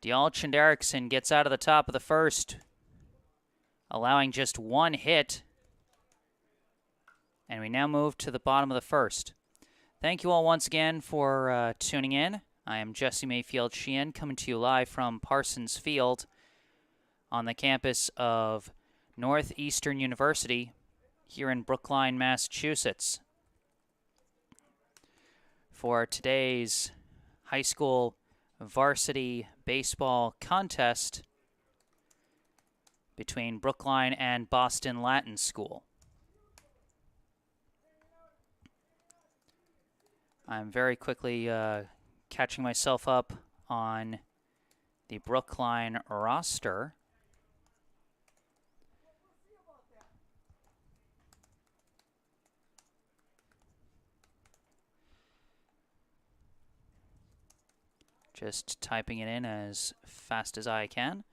Dialchand Erickson gets out of the top of the first, allowing just one hit. And we now move to the bottom of the first. Thank you all once again for tuning in. I am Jesse Mayfield-Sheehan, coming to you live from Parsons Field on the campus of Northeastern University here in Brookline, Massachusetts, for today's high school varsity baseball contest between Brookline and Boston Latin School. I'm very quickly catching myself up on the Brookline roster. Just typing it in as fast as I can.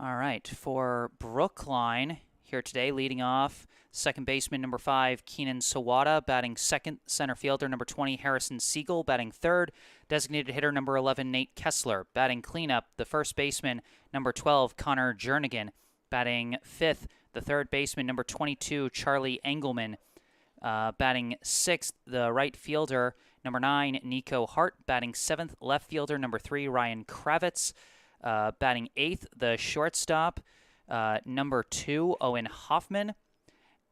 All right, for Brookline here today, leading off, second baseman number 5, Keenan Sawada, batting second. Center fielder number 20, Harrison Siegel, batting third. Designated hitter number 11, Nate Kessler, batting cleanup. The first baseman number 12, Connor Jernigan, batting fifth. The third baseman number 22, Charlie Engelman, batting sixth. The right fielder number 9, Nico Hart, batting seventh. Left fielder number 3, Ryan Kravitz, batting eighth. The shortstop, number 2, Owen Hoffman,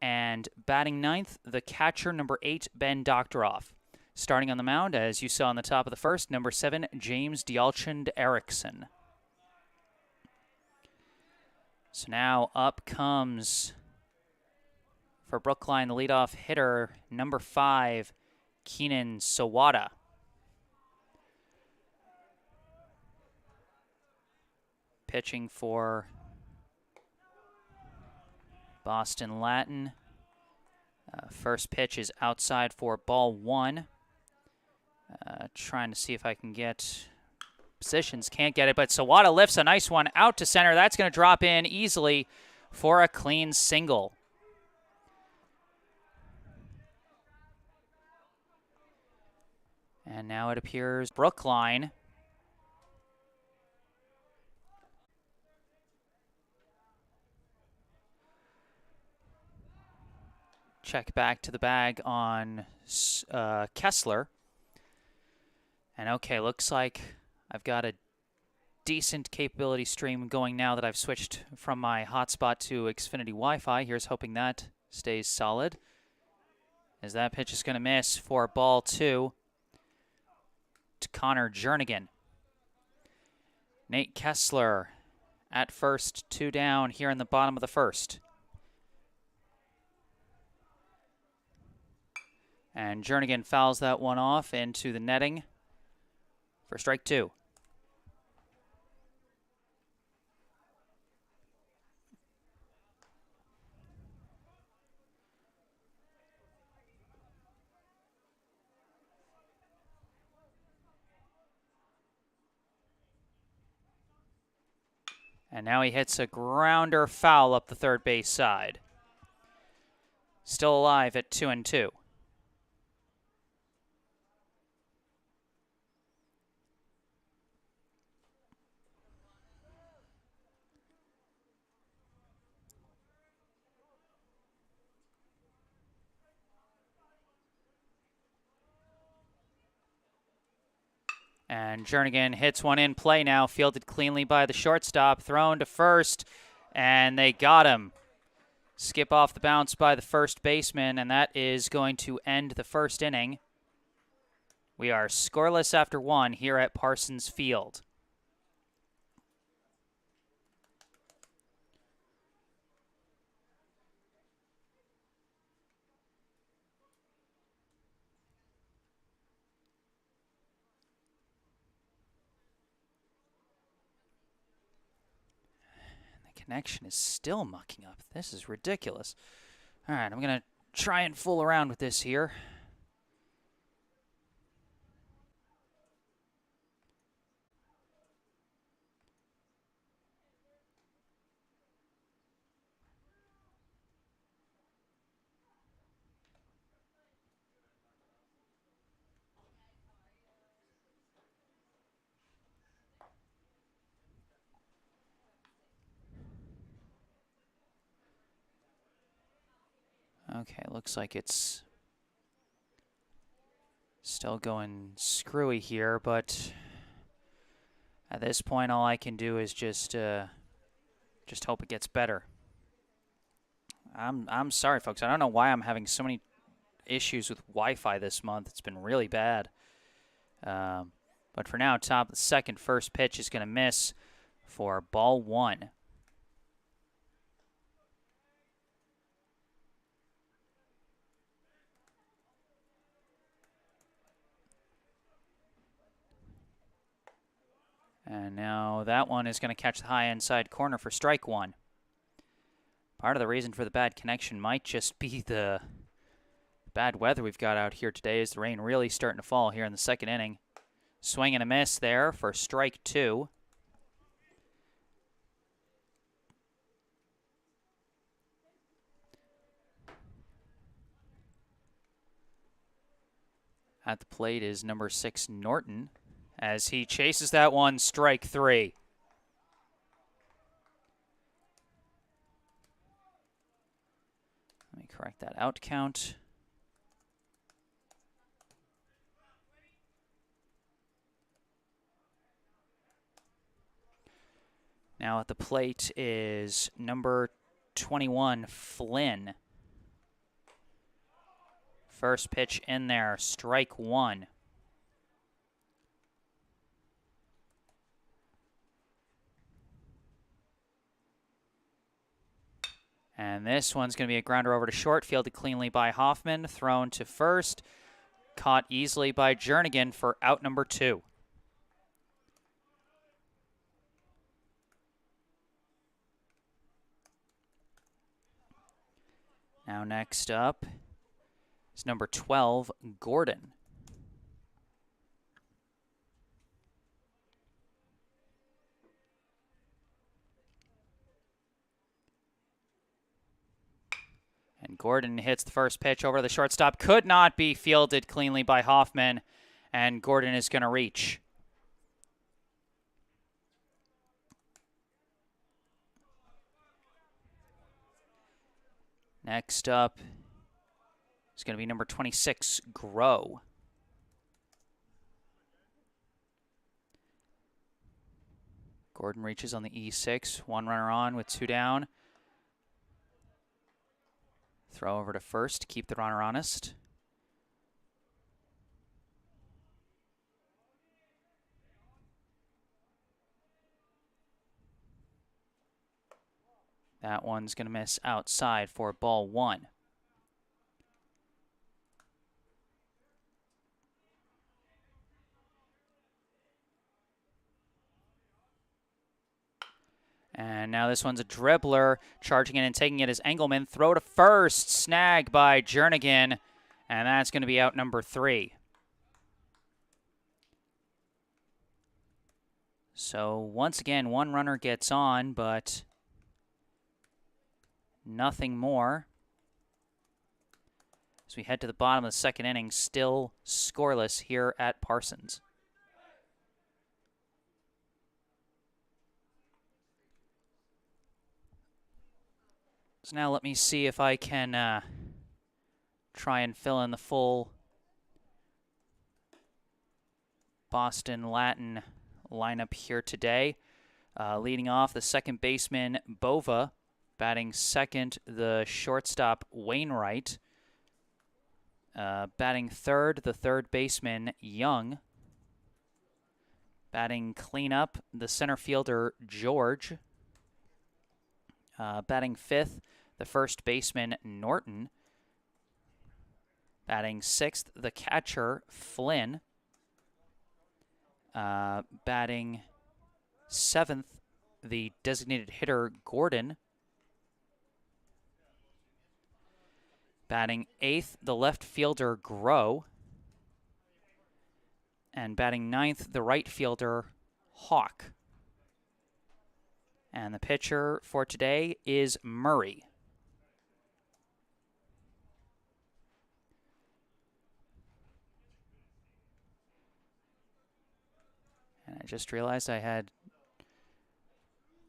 and batting ninth, the catcher, number 8, Ben Doctoroff. Starting on the mound, as you saw on the top of the first, number 7, James Dialchand Erickson. So now up comes, for Brookline, the leadoff hitter, number 5, Keenan Sawada. Pitching for Boston Latin. First pitch is outside for ball 1. Trying to see if I can get positions. Can't get it, but Sawada lifts a nice one out to center. That's going to drop in easily for a clean single. And now it appears Brookline check back to the bag on Kessler. And okay, looks like I've got a decent capability stream going now that I've switched from my hotspot to Xfinity Wi-Fi. Here's hoping that stays solid, as that pitch is going to miss for ball 2 to Connor Jernigan. Nate Kessler at first, 2 down here in the bottom of the first. And Jernigan fouls that one off into the netting for strike 2. And now he hits a grounder foul up the third base side. Still alive at 2-2. And Jernigan hits one in play now, fielded cleanly by the shortstop, thrown to first, and they got him. Skip off the bounce by the first baseman, and that is going to end the first inning. We are scoreless after 1 here at Parsons Field. Connection is still mucking up. This is ridiculous. All right, I'm going to try and fool around with this here. Okay, looks like it's still going screwy here, but at this point, all I can do is just hope it gets better. I'm sorry, folks. I don't know why I'm having so many issues with Wi-Fi this month. It's been really bad. But for now, top of the second, first pitch is going to miss for ball 1. And now that one is going to catch the high inside corner for strike 1. Part of the reason for the bad connection might just be the bad weather we've got out here today, as the rain really starting to fall here in the second inning. Swing and a miss there for strike 2. At the plate is number 6, Norton, as he chases that one, strike 3. Let me correct that out count. Now at the plate is number 21, Flynn. First pitch in there, strike 1. And this one's going to be a grounder over to short, fielded cleanly by Hoffman, thrown to first, caught easily by Jernigan for out number 2. Now next up is number 12, Gordon. And Gordon hits the first pitch over the shortstop. Could not be fielded cleanly by Hoffman. And Gordon is going to reach. Next up is going to be number 26, Grow. Gordon reaches on the E6. One runner on with 2 down. Throw over to first, keep the runner honest. That one's going to miss outside for ball 1. And now this one's a dribbler, charging in and taking it as Engelman. Throw to first, snag by Jernigan, and that's going to be out number 3. So once again, one runner gets on, but nothing more. As we head to the bottom of the second inning, still scoreless here at Parsons. So now let me see if I can try and fill in the full Boston Latin lineup here today. Leading off, the second baseman, Bova. Batting second, the shortstop, Wainwright. Batting third, the third baseman, Young. Batting cleanup, the center fielder, George. Batting fifth, the first baseman, Norton. Batting sixth, the catcher, Flynn. Batting seventh, the designated hitter, Gordon. Batting eighth, the left fielder, Grow. And batting ninth, the right fielder, Hawk. And the pitcher for today is Murray. And I just realized I had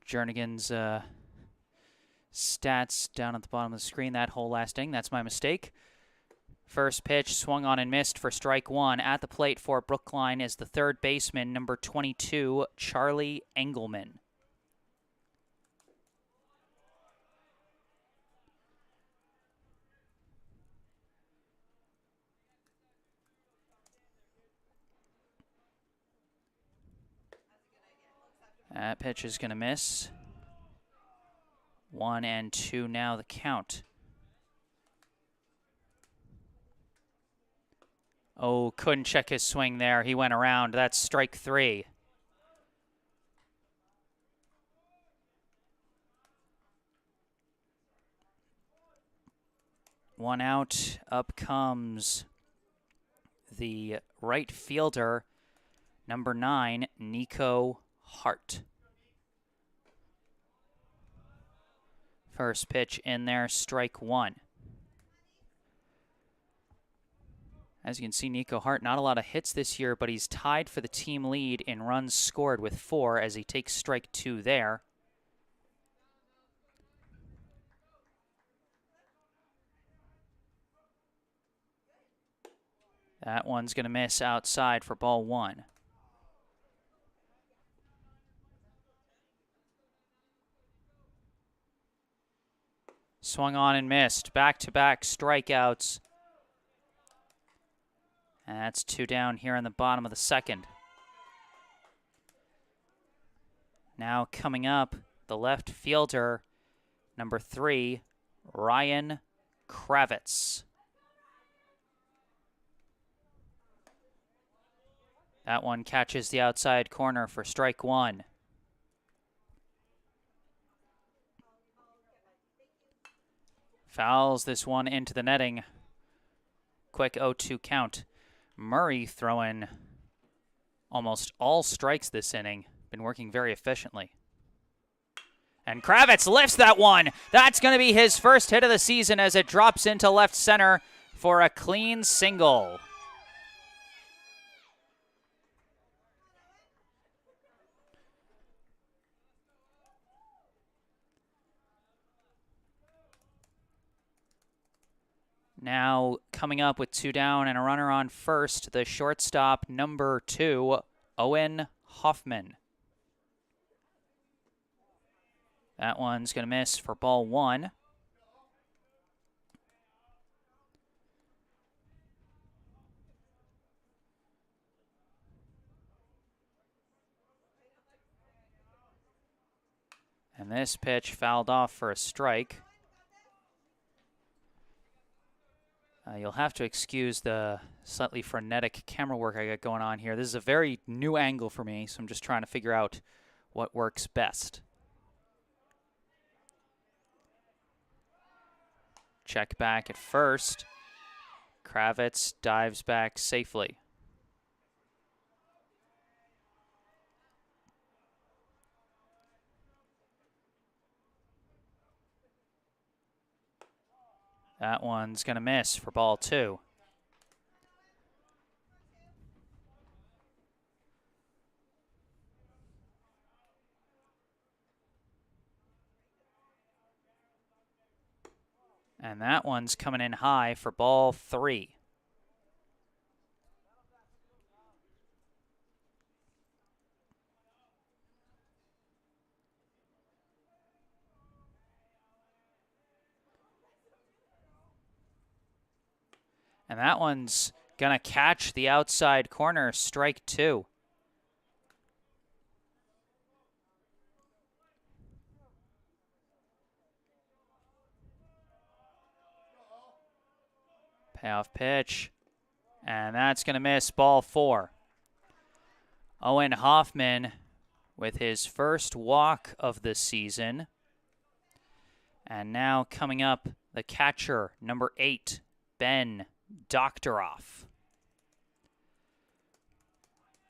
Jernigan's stats down at the bottom of the screen that whole last inning. That's my mistake. First pitch swung on and missed for strike one. At the plate for Brookline is the third baseman, number 22, Charlie Engelman. That pitch is going to miss. 1-2 now the count. Oh, couldn't check his swing there. He went around. That's strike three. One out. Up comes the right fielder, number 9, Nico Hart. First pitch in there, strike one. As you can see, Nico Hart, not a lot of hits this year, but he's tied for the team lead in runs scored with 4 as he takes strike 2 there. That one's going to miss outside for ball 1. Swung on and missed. Back-to-back strikeouts. And that's 2 down here in the bottom of the second. Now coming up, the left fielder, number 3, Ryan Kravitz. That one catches the outside corner for strike 1. Fouls this one into the netting. Quick 0-2 count. Murray throwing almost all strikes this inning. Been working very efficiently. And Kravitz lifts that one. That's going to be his first hit of the season as it drops into left center for a clean single. Now coming up with 2 down and a runner on first, the shortstop, number 2, Owen Hoffman. That one's going to miss for ball 1. And this pitch fouled off for a strike. You'll have to excuse the slightly frenetic camera work I got going on here. This is a very new angle for me, so I'm just trying to figure out what works best. Check back at first. Kravitz dives back safely. That one's going to miss for ball 2. And that one's coming in high for ball 3. And that one's going to catch the outside corner, strike 2. Payoff pitch. And that's going to miss, ball 4. Owen Hoffman with his first walk of the season. And now coming up, the catcher, number 8, Ben Doctoroff.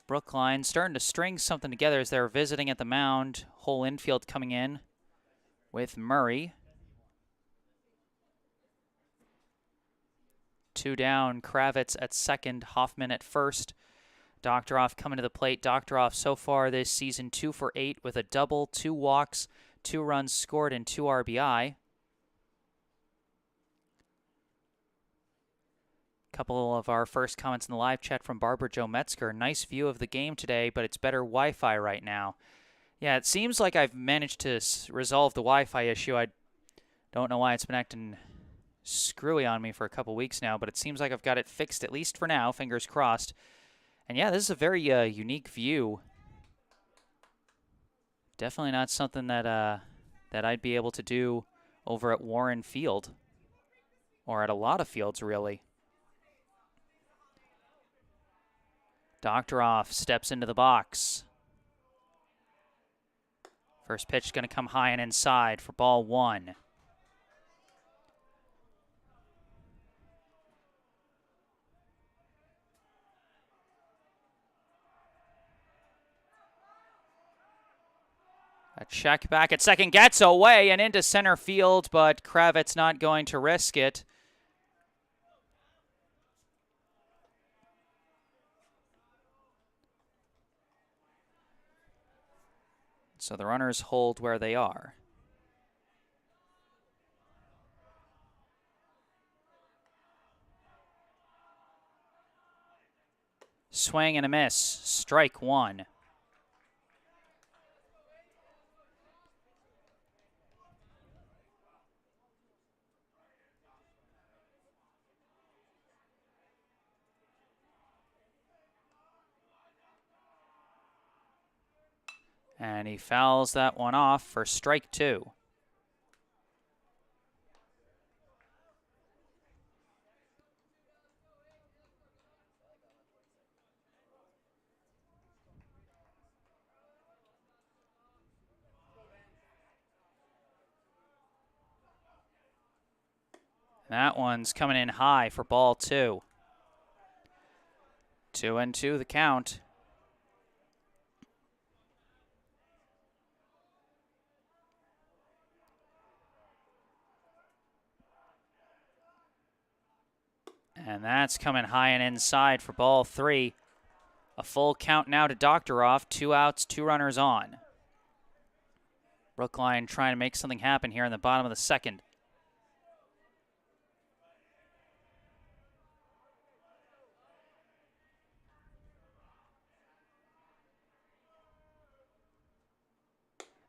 Brookline starting to string something together as they're visiting at the mound. Whole infield coming in with Murray. 2 down, Kravitz at second, Hoffman at first. Doctoroff coming to the plate. Doctoroff so far this season 2 for 8 with a double, 2 walks, 2 runs scored and 2 RBI. Couple of our first comments in the live chat from Barbara Joe Metzger. Nice view of the game today, but it's better Wi-Fi right now. Yeah, it seems like I've managed to resolve the Wi-Fi issue. I don't know why it's been acting screwy on me for a couple weeks now, but it seems like I've got it fixed, at least for now, fingers crossed. And yeah, this is a very unique view. Definitely not something that that I'd be able to do over at Warren Field, or at a lot of fields, really. Doctoroff steps into the box. First pitch going to come high and inside for ball 1. A check back at second, gets away and into center field, but Kravitz not going to risk it. So the runners hold where they are. Swing and a miss. Strike 1. And he fouls that one off for strike 2. That one's coming in high for ball 2. 2-2 the count. And that's coming high and inside for ball 3. A full count now to Doctoroff. 2 outs, 2 runners on. Brookline trying to make something happen here in the bottom of the second.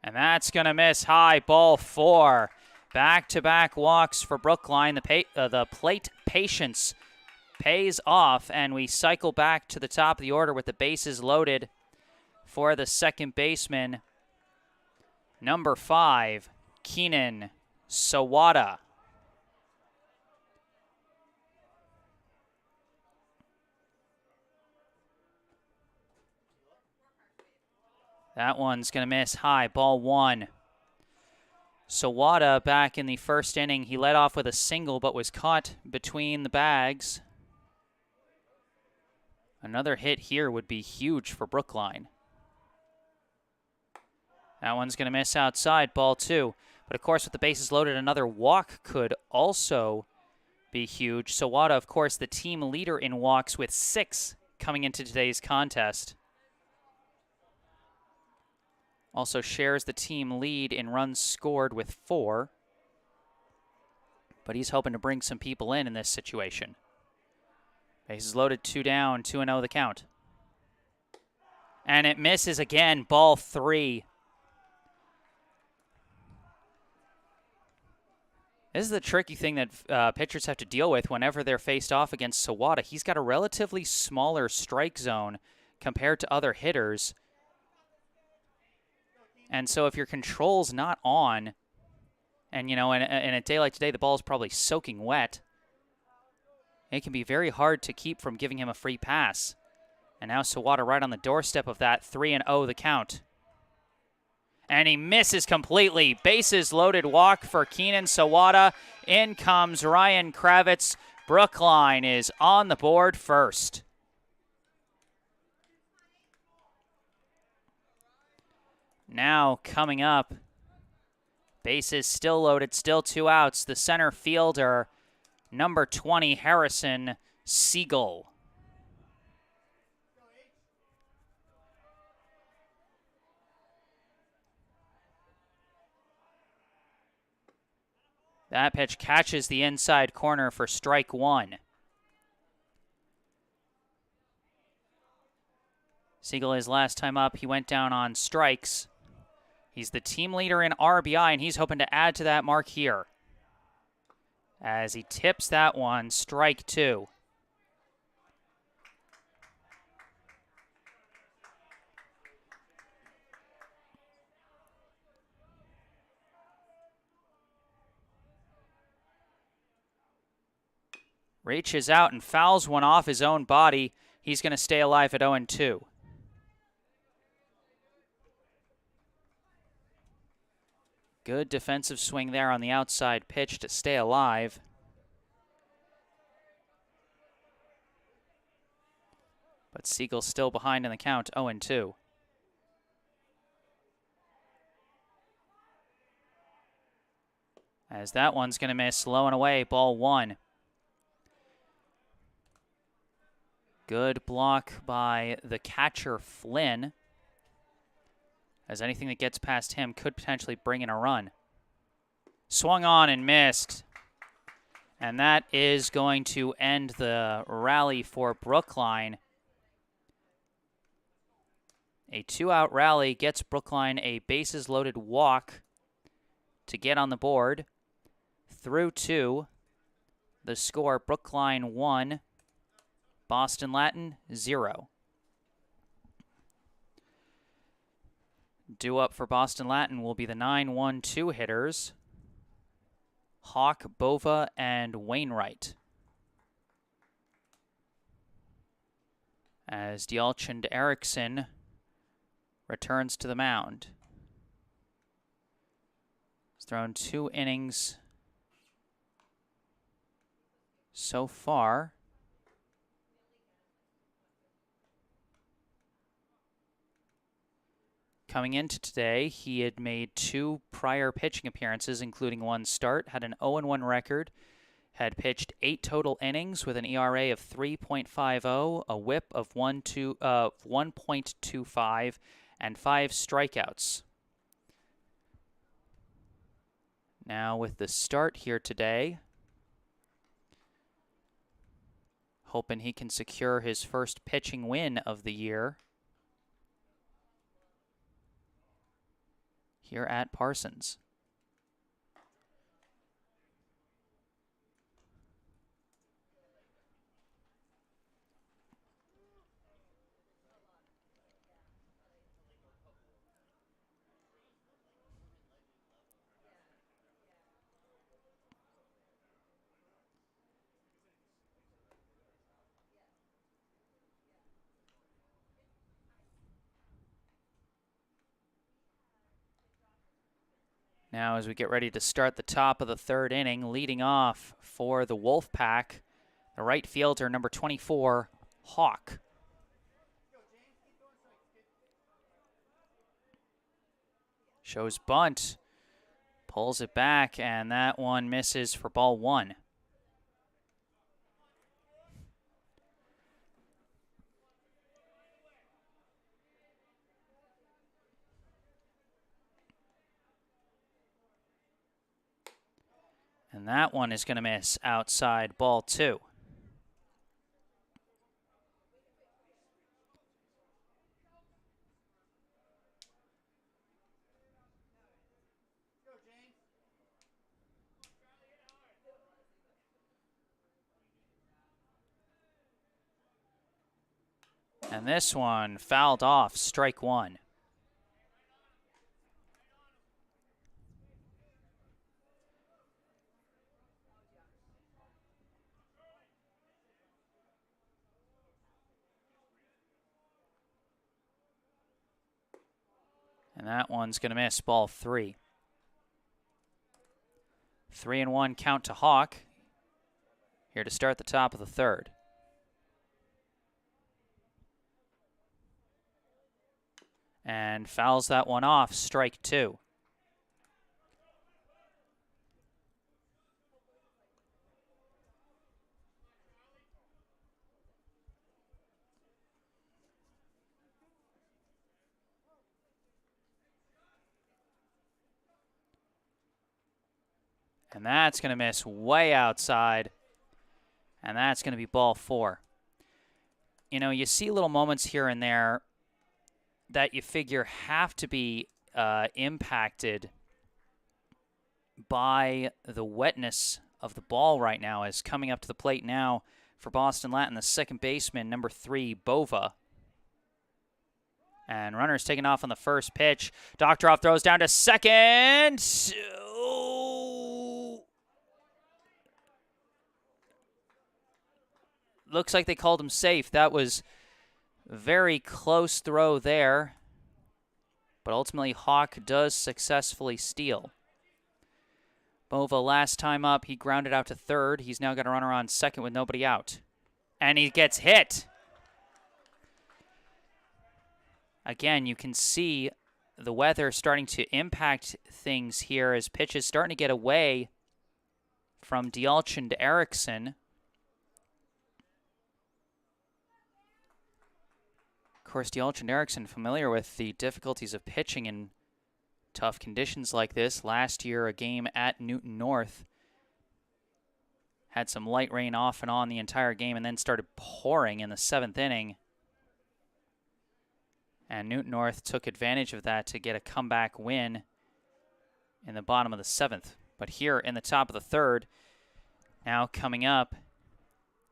And that's going to miss high, ball 4. Back-to-back walks for Brookline. The plate patience pays off, and we cycle back to the top of the order with the bases loaded for the second baseman, number 5, Keenan Sawada. That one's going to miss high, ball 1. Sawada back in the first inning. He led off with a single but was caught between the bags. Another hit here would be huge for Brookline. That one's going to miss outside, ball 2. But of course, with the bases loaded, another walk could also be huge. Sawada, of course, the team leader in walks with 6 coming into today's contest. Also shares the team lead in runs scored with 4. But he's hoping to bring some people in this situation. Bases loaded, 2 down, 2-0 the count. And it misses again, ball 3. This is the tricky thing that pitchers have to deal with whenever they're faced off against Sawada. He's got a relatively smaller strike zone compared to other hitters. And so if your control's not on, and, you know, in a day like today, the ball is probably soaking wet, it can be very hard to keep from giving him a free pass. And now Sawada right on the doorstep of that, 3-0 the count. And he misses completely. Bases loaded walk for Keenan Sawada. In comes Ryan Kravitz. Brookline is on the board first. Now coming up, bases still loaded, still 2 outs. The center fielder, number 20, Harrison Siegel. That pitch catches the inside corner for strike one. Siegel, his last time up, he went down on strikes. He's the team leader in RBI, and he's hoping to add to that mark here. As he tips that one, strike two. Reaches out and fouls one off his own body. He's going to stay alive at 0-2. Good defensive swing there on the outside pitch to stay alive. But Siegel's still behind in the count, 0-2. As that one's going to miss, low and away, ball one. Good block by the catcher, Flynn, as anything that gets past him could potentially bring in a run. Swung on and missed. And that is going to end the rally for Brookline. A two-out rally gets Brookline a bases-loaded walk to get on the board. Through two, the score, Brookline 1, Boston Latin 0. Due up for Boston Latin will be the 9-1-2 hitters, Hawk, Bova, and Wainwright. As Dialchand Erickson returns to the mound. He's thrown 2 innings so far. Coming into today, he had made 2 prior pitching appearances, including 1 start, had an 0-1 record, had pitched 8 total innings with an ERA of 3.50, a whip of 1.25, and 5 strikeouts. Now with the start here today, hoping he can secure his first pitching win of the year here at Parsons. Now as we get ready to start the top of the 3rd inning, leading off for the Wolfpack, the right fielder, number 24, Hawk. Shows bunt, pulls it back, and that one misses for ball 1. And that one is going to miss outside, ball 2. And this one fouled off, strike 1. And that one's going to miss, ball 3. 3-1 count to Hawk. Here to start the top of the 3rd. And fouls that one off, strike 2. And that's going to miss way outside. And that's going to be ball 4. You know, you see little moments here and there that you figure have to be impacted by the wetness of the ball right now. As coming up to the plate now for Boston Latin, the second baseman, number 3, Bova. And runners taking off on the first pitch. Doctoroff throws down to second. Oh. Looks like they called him safe. That was a very close throw there. But ultimately, Hawk does successfully steal. Bova, last time up, he grounded out to third. He's now got a runner on second with nobody out. And he gets hit. Again, you can see the weather starting to impact things here as pitches starting to get away from Dialchin to Erickson. Of course, Dialchin and Erickson familiar with the difficulties of pitching in tough conditions like this. Last year, a game at Newton North had some light rain off and on the entire game and then started pouring in the 7th inning. And Newton North took advantage of that to get a comeback win in the bottom of the 7th. But here in the top of the 3rd, now coming up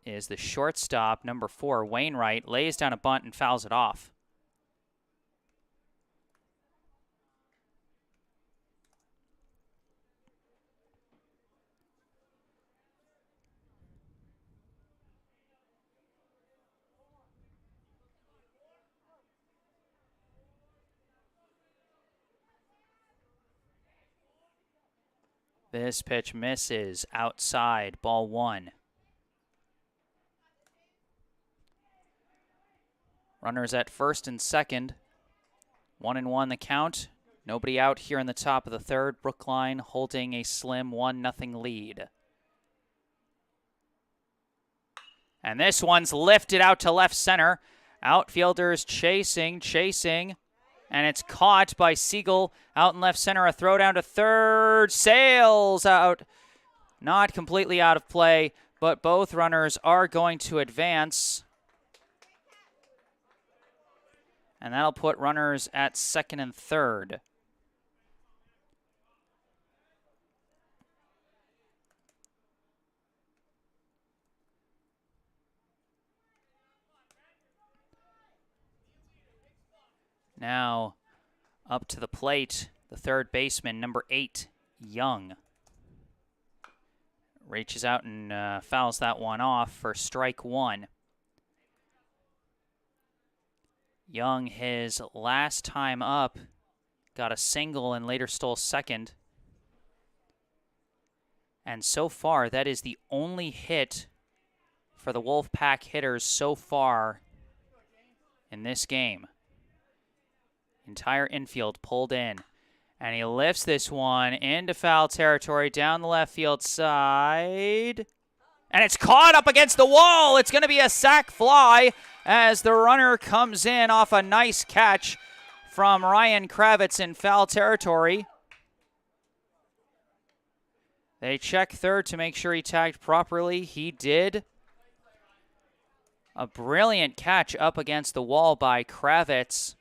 is the shortstop, number 4, Wainwright, lays down a bunt and fouls it off. This pitch misses outside, ball 1. Runners at first and second. 1-1 the count. Nobody out here in the top of the 3rd. Brookline holding a slim 1-0 lead. And this one's lifted out to left center. Outfielders chasing. And it's caught by Siegel out in left center. A throw down to third. Sails out. Not completely out of play, but both runners are going to advance. And that'll put runners at second and third. Now, up to the plate, the third baseman, number 8, Young. Reaches out and fouls that one off for strike 1. Young, his last time up, got a single and later stole second. And so far, that is the only hit for the Wolfpack hitters so far in this game. Entire infield pulled in. And he lifts this one into foul territory down the left field side. And it's caught up against the wall. It's going to be a sac fly as the runner comes in off a nice catch from Ryan Kravitz in foul territory. They check third to make sure he tagged properly. He did. A brilliant catch up against the wall by Kravitz.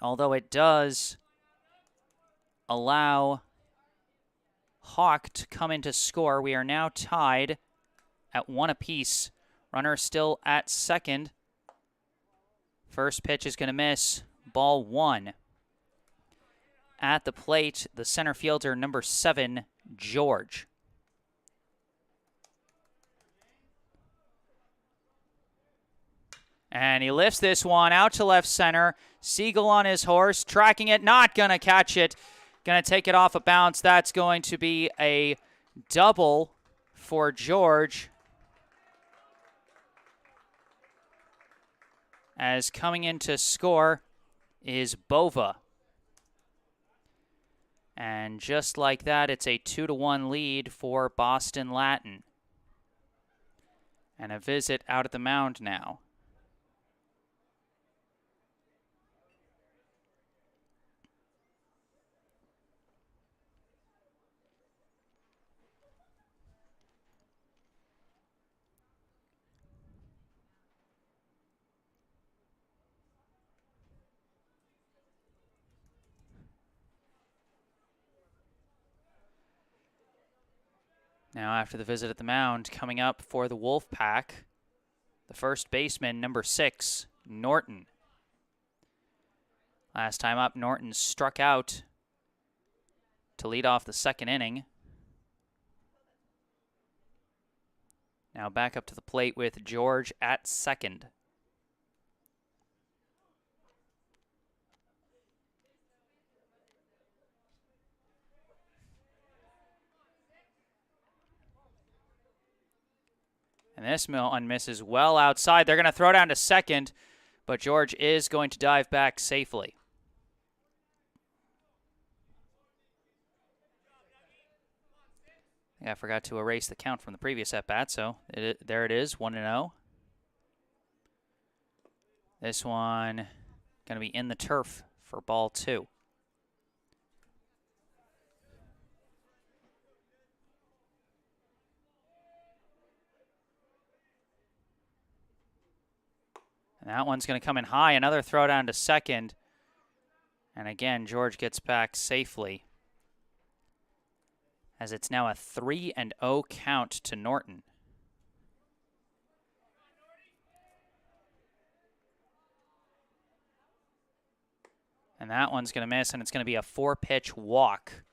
Although it does allow Hawk to come in to score. We are now tied at 1 apiece. Runner still at second. First pitch is going to miss. Ball 1. At the plate, the center fielder, number 7, George. And he lifts this one out to left center. Siegel on his horse, tracking it, not going to catch it. Going to take it off a bounce. That's going to be a double for George. As coming in to score is Bova. And just like that, it's a 2-1 lead for Boston Latin. And a visit out at the mound now. Now after the visit at the mound, coming up for the Wolfpack, the first baseman, number 6, Norton. Last time up, Norton struck out to lead off the second inning. Now back up to the plate with George at second. And this one misses well outside. They're going to throw down to second, but George is going to dive back safely. I forgot to erase the count from the previous at-bat, so there it is, 1-0. This one going to be in the turf for ball 2. And that one's going to come in high. Another throw down to second. And again, George gets back safely, as it's now a 3-0 count to Norton. And that one's going to miss, and it's going to be a 4-pitch walk.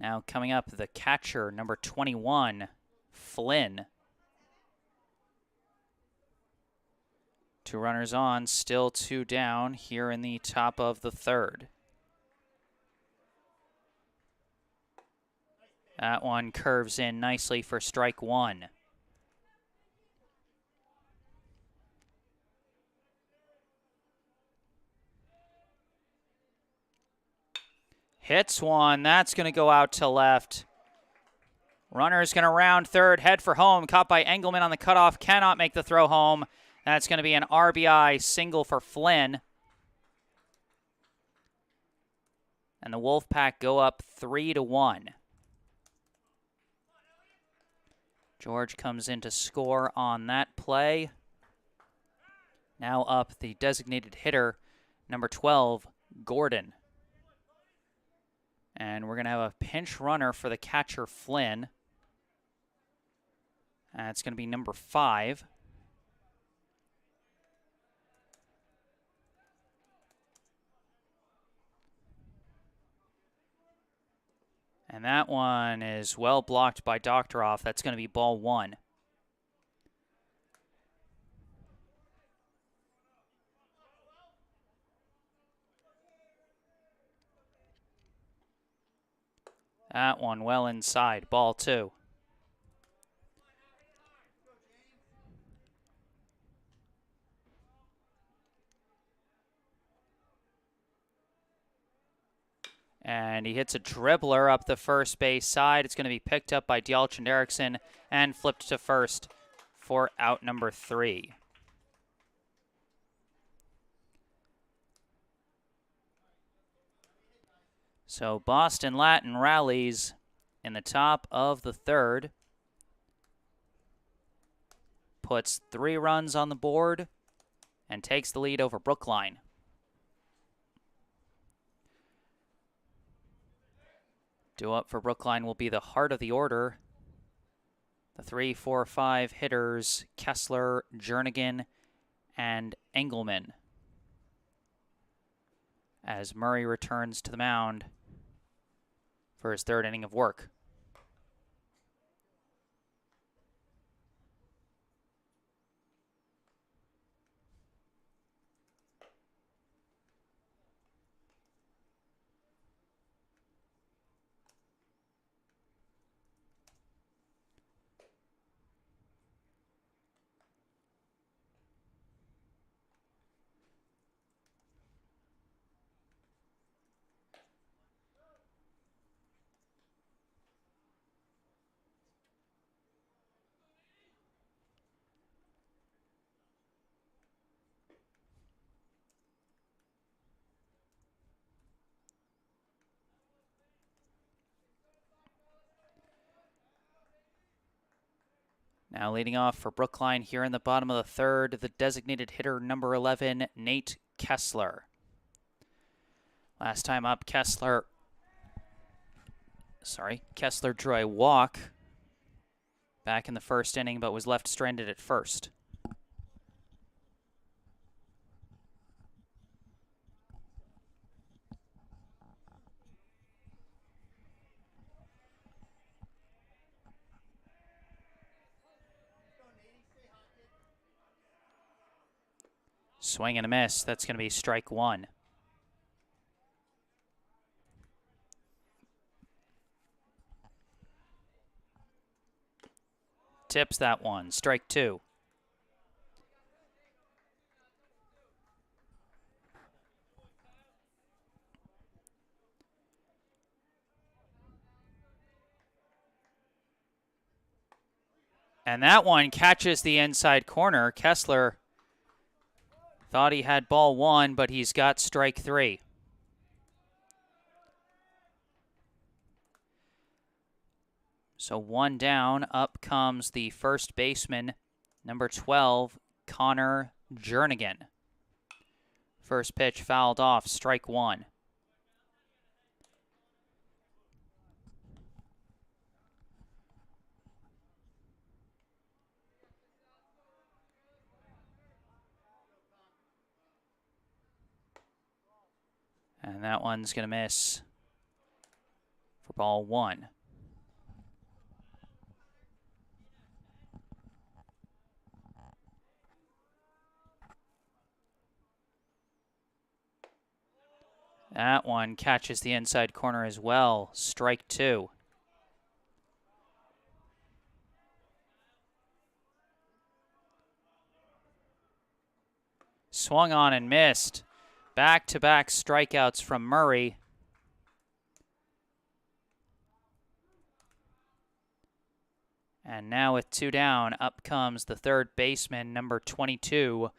Now coming up, the catcher, number 21, Flynn. 2 runners on, still 2 down here in the top of the third. That one curves in nicely for strike 1. Hits one. That's going to go out to left. Runner's going to round third, head for home. Caught by Engelman on the cutoff. Cannot make the throw home. That's going to be an RBI single for Flynn. And the Wolfpack go up 3-1. George comes in to score on that play. Now up the designated hitter, number 12, Gordon. And we're going to have a pinch runner for the catcher, Flynn. It's going to be number 5. And that one is well blocked by Doctoroff. That's going to be ball 1. That one well inside, ball 2. And he hits a dribbler up the first base side. It's going to be picked up by Dialch and Erickson and flipped to first for out number 3. So Boston Latin rallies in the top of the third. Puts 3 runs on the board and takes the lead over Brookline. Due up for Brookline will be the heart of the order. The 3, 4, 5 hitters, Kessler, Jernigan, and Engelman. As Murray returns to the mound for his 3rd inning of work. Now leading off for Brookline here in the bottom of the third, the designated hitter, number 11, Nate Kessler. Last time up, Kessler Kessler drew a walk back in the first inning, but was left stranded at first. Swing and a miss. That's going to be strike one. Tips that one. Strike two. And that one catches the inside corner. Kessler thought he had ball one, but he's got strike three. So one down. Up comes the first baseman, number 12, Connor Jernigan. First pitch fouled off, strike one. And that one's going to miss for ball one. That one catches the inside corner as well. Strike two. Swung on and missed. Back-to-back strikeouts from Murray. And now with two down, up comes the third baseman, number 22,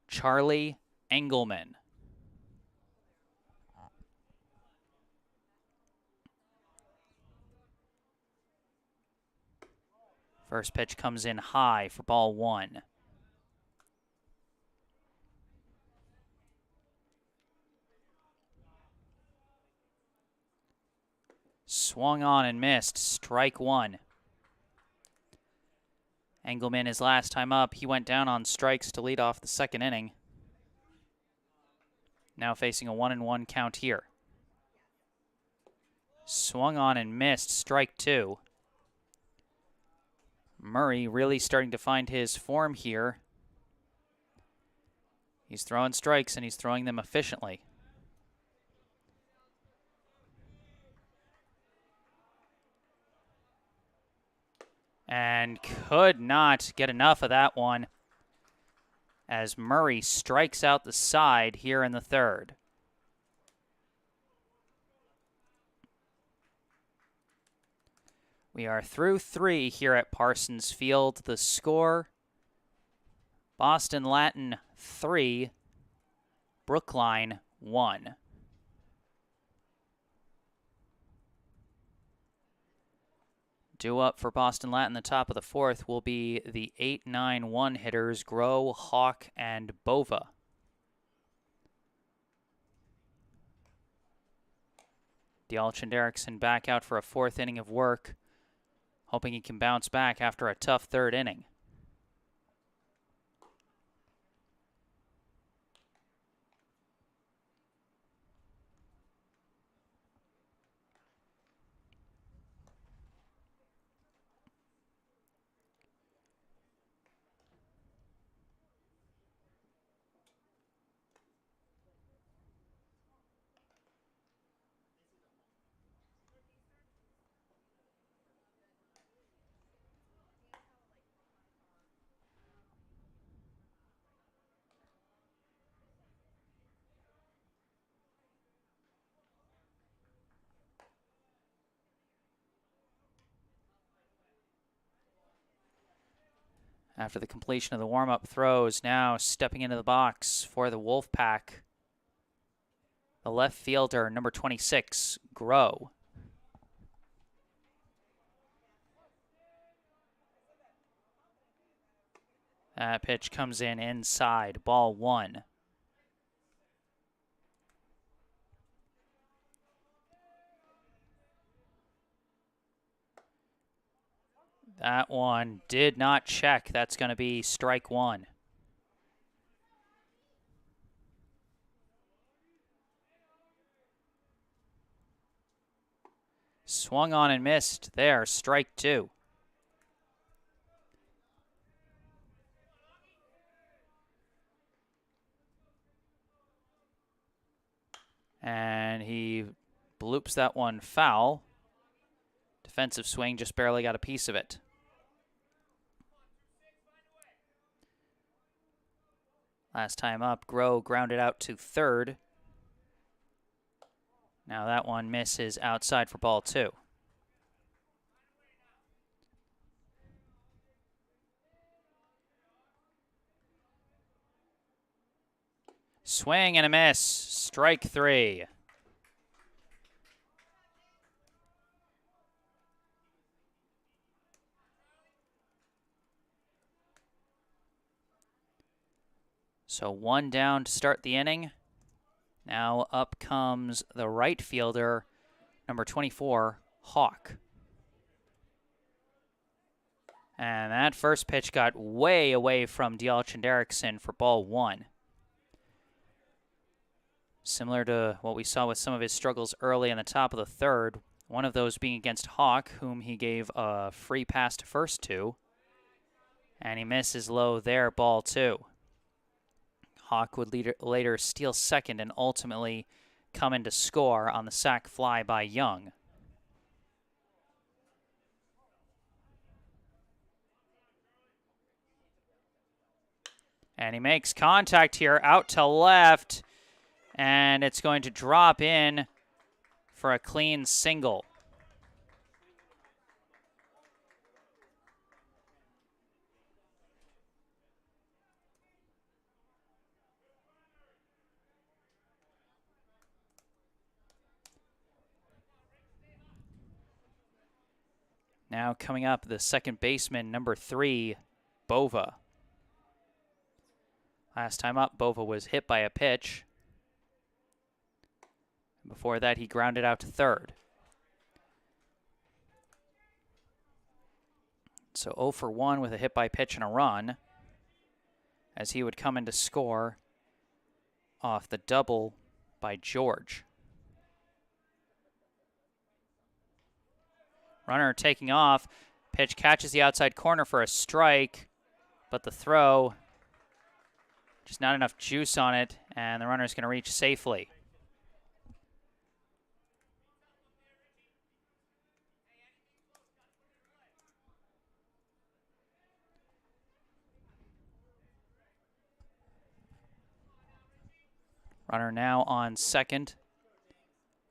Charlie Engelman. First pitch comes in high for ball one. Swung on and missed. Strike one. Engelman, his last time up, he went down on strikes to lead off the second inning. Now facing a 1-1 count here. Swung on and missed. Strike two. Murray really starting to find his form here. He's throwing strikes and he's throwing them efficiently. And could not get enough of that one as Murray strikes out the side here in the third. We are through three here at Parsons Field. The score, Boston Latin 3, Brookline 1. Due up for Boston Latin, the top of the fourth, will be the 8-9-1 hitters, Groh, Hawk, and Bova. Dialch and Derrickson back out for a fourth inning of work, hoping he can bounce back after a tough third inning. After the completion of the warm-up throws, now stepping into the box for the Wolfpack, the left fielder, number 26, Groh. That pitch comes in inside, ball one. That one did not check. That's going to be strike one. Swung on and missed there, strike two. And he bloops that one foul. Defensive swing, just barely got a piece of it. Last time up, Groh grounded out to third. Now that one misses outside for ball two. Swing and a miss, strike three. So one down to start the inning. Now up comes the right fielder, number 24, Hawk. And that first pitch got way away from Dialchin Derrickson for ball one. Similar to what we saw with some of his struggles early in the top of the third, one of those being against Hawk, whom he gave a free pass to first to. And he misses low there, ball two. Hawk would later steal second and ultimately come in to score on the sac fly by Young. And he makes contact here out to left, and it's going to drop in for a clean single. Now coming up, the second baseman, number 3, Bova. Last time up, Bova was hit by a pitch. Before that, he grounded out to third. So 0 for 1 with a hit by pitch and a run, as he would come in to score off the double by George. Runner taking off. Pitch catches the outside corner for a strike, but the throw, just not enough juice on it, and the runner's going to reach safely. Runner now on second.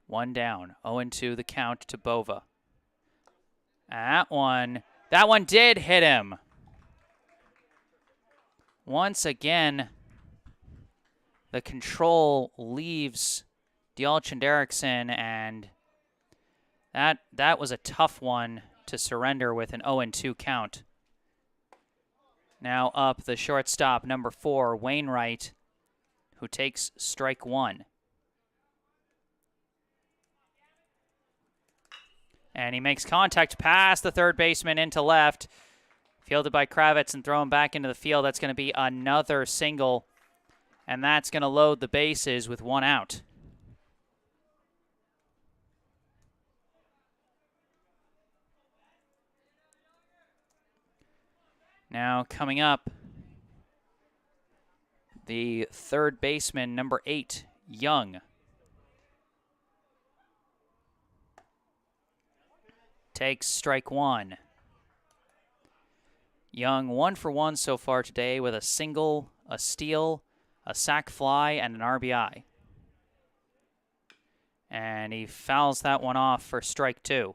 One down. 0-2 the count to Bova. That one did hit him. Once again, the control leaves Dialchin Derrickson, and that was a tough one to surrender with an 0-2 count. Now up the shortstop, number 4, Wainwright, who takes strike one. And he makes contact past the third baseman into left. Fielded by Kravitz and thrown back into the field. That's going to be another single. And that's going to load the bases with one out. Now coming up, the third baseman, number 8, Young. Takes strike one. Young 1 for 1 so far today with a single, a steal, a sac fly, and an RBI. And he fouls that one off for strike two.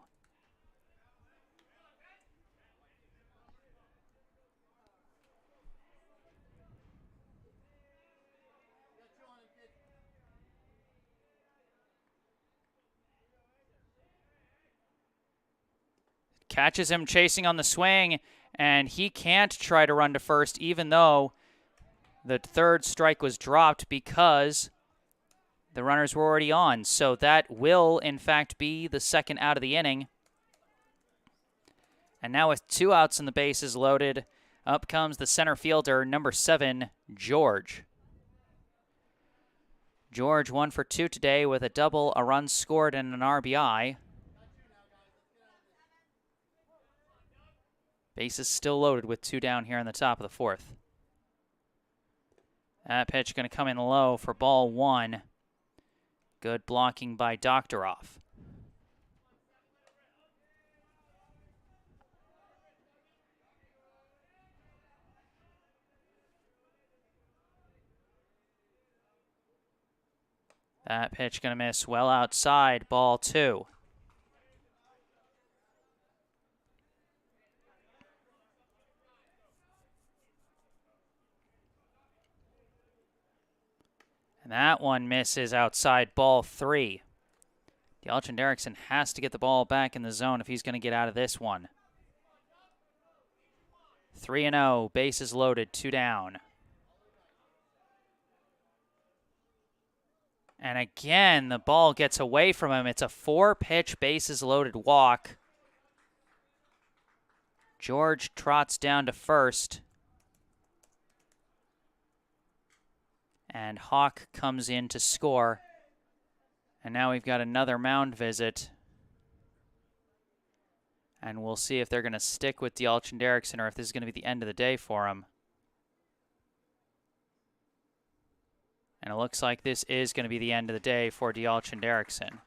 Catches him chasing on the swing, and he can't try to run to first, even though the third strike was dropped because the runners were already on. So that will, in fact, be the second out of the inning. And now with 2 outs and the bases loaded, up comes the center fielder, number 7, George. George 1 for 2 today with a double, a run scored, and an RBI. Bases still loaded with 2 down here in the top of the 4th. That pitch going to come in low for ball 1. Good blocking by Doctoroff. That pitch going to miss well outside, ball 2. And that one misses outside, ball 3. Delchin Derrickson has to get the ball back in the zone if he's going to get out of this one. 3-0, bases loaded, 2 down. And again, the ball gets away from him. It's a 4-pitch, bases loaded walk. George trots down to first. And Hawk comes in to score. And now we've got another mound visit. And we'll see if they're going to stick with Delchin Derrickson or if this is going to be the end of the day for him. And it looks like this is going to be the end of the day for Delchin Derrickson.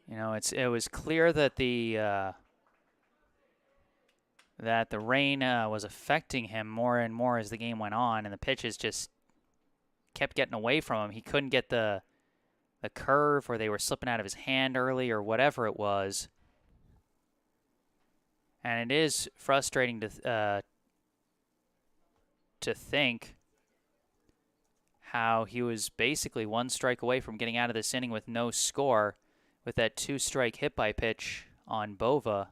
You know, it was clear that the rain was affecting him more and more as the game went on, and the pitches just kept getting away from him. He couldn't get the curve, or they were slipping out of his hand early, or whatever it was. And it is frustrating to think how he was basically 1 strike away from getting out of this inning with no score, with that 2-strike hit by pitch on Bova.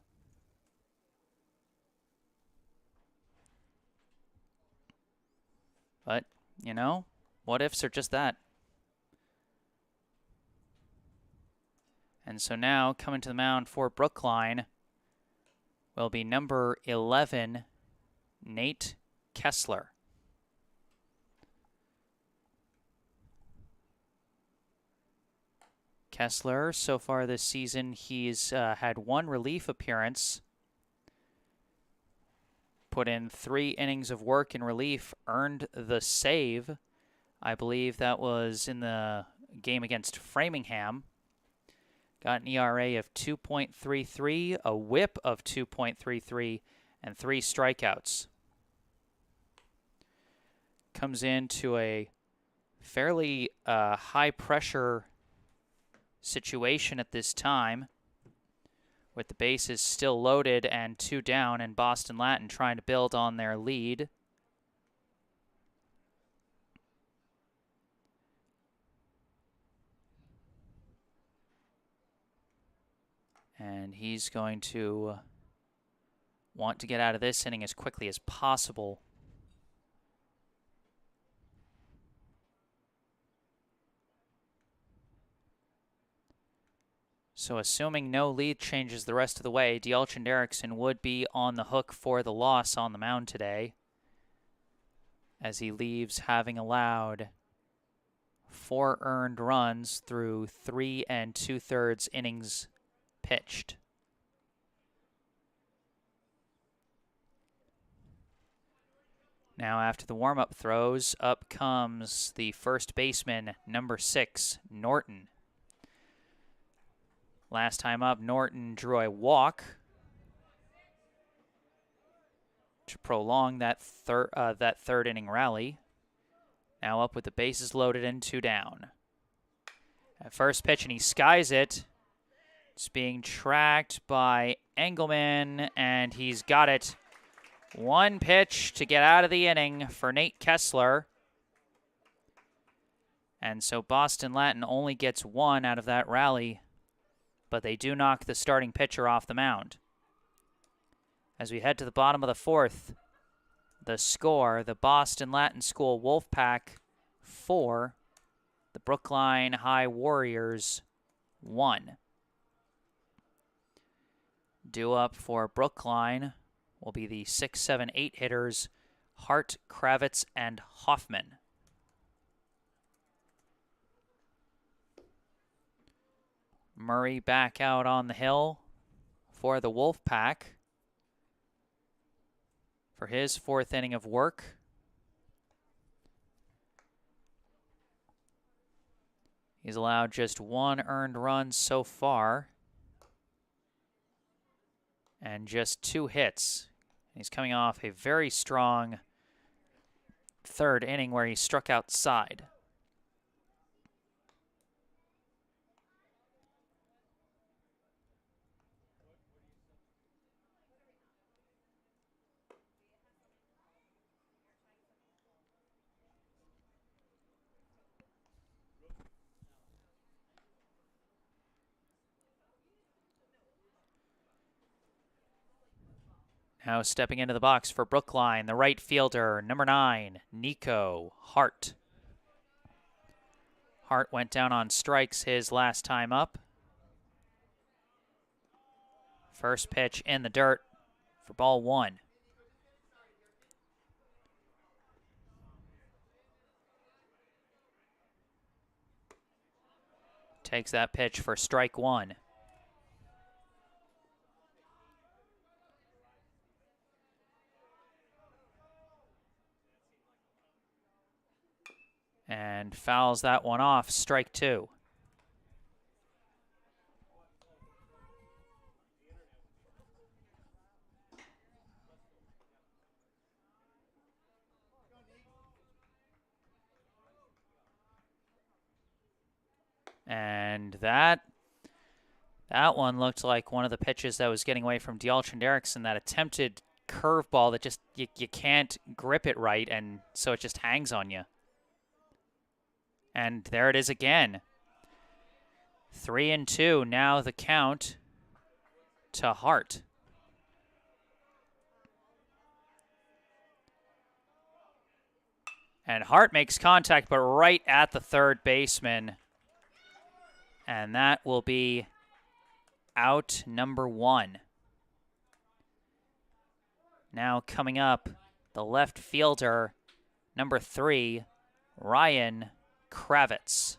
But, you know, what ifs are just that. And so now, coming to the mound for Brookline will be number 11, Nate Kessler. Kessler, so far this season, he's had 1 relief appearance, put in 3 innings of work in relief, earned the save. I believe that was in the game against Framingham. Got an ERA of 2.33, a whip of 2.33, and 3 strikeouts. Comes into a fairly high-pressure situation at this time, with the bases still loaded and 2 down, and Boston Latin trying to build on their lead. And he's going to want to get out of this inning as quickly as possible. So assuming no lead changes the rest of the way, Delchin Derrickson would be on the hook for the loss on the mound today, as he leaves having allowed 4 earned runs through 3 2/3 innings pitched. Now after the warm-up throws, up comes the first baseman, number 6, Norton. Last time up, Norton drew a walk to prolong that third inning rally. Now up with the bases loaded and 2 down. At first pitch, and he skies it. It's being tracked by Engelman, and he's got it. 1 pitch to get out of the inning for Nate Kessler. And so Boston Latin only gets 1 out of that rally, but they do knock the starting pitcher off the mound. As we head to the bottom of the 4th, The score, the Boston Latin School Wolfpack 4, the Brookline High Warriors 1. Due up for Brookline will be the 6, 7, 8 hitters, Hart, Kravitz, and Hoffman. Murray back out on the hill for the Wolfpack for his 4th inning of work. He's allowed just 1 earned run so far and just 2 hits. He's coming off a very strong 3rd inning where he struck outside. Now stepping into the box for Brookline, the right fielder, number 9, Nico Hart. Hart went down on strikes his last time up. First pitch in the dirt for ball 1. Takes that pitch for strike 1. And fouls that one off, strike 2. And that one looked like one of the pitches that was getting away from D'Altron Erickson, that attempted curveball that just, you can't grip it right, and so it just hangs on you. And there it is again. 3-2, now the count to Hart. And Hart makes contact, but right at the 3rd baseman. And that will be out number 1. Now coming up, the left fielder, number 3, Ryan Kravitz.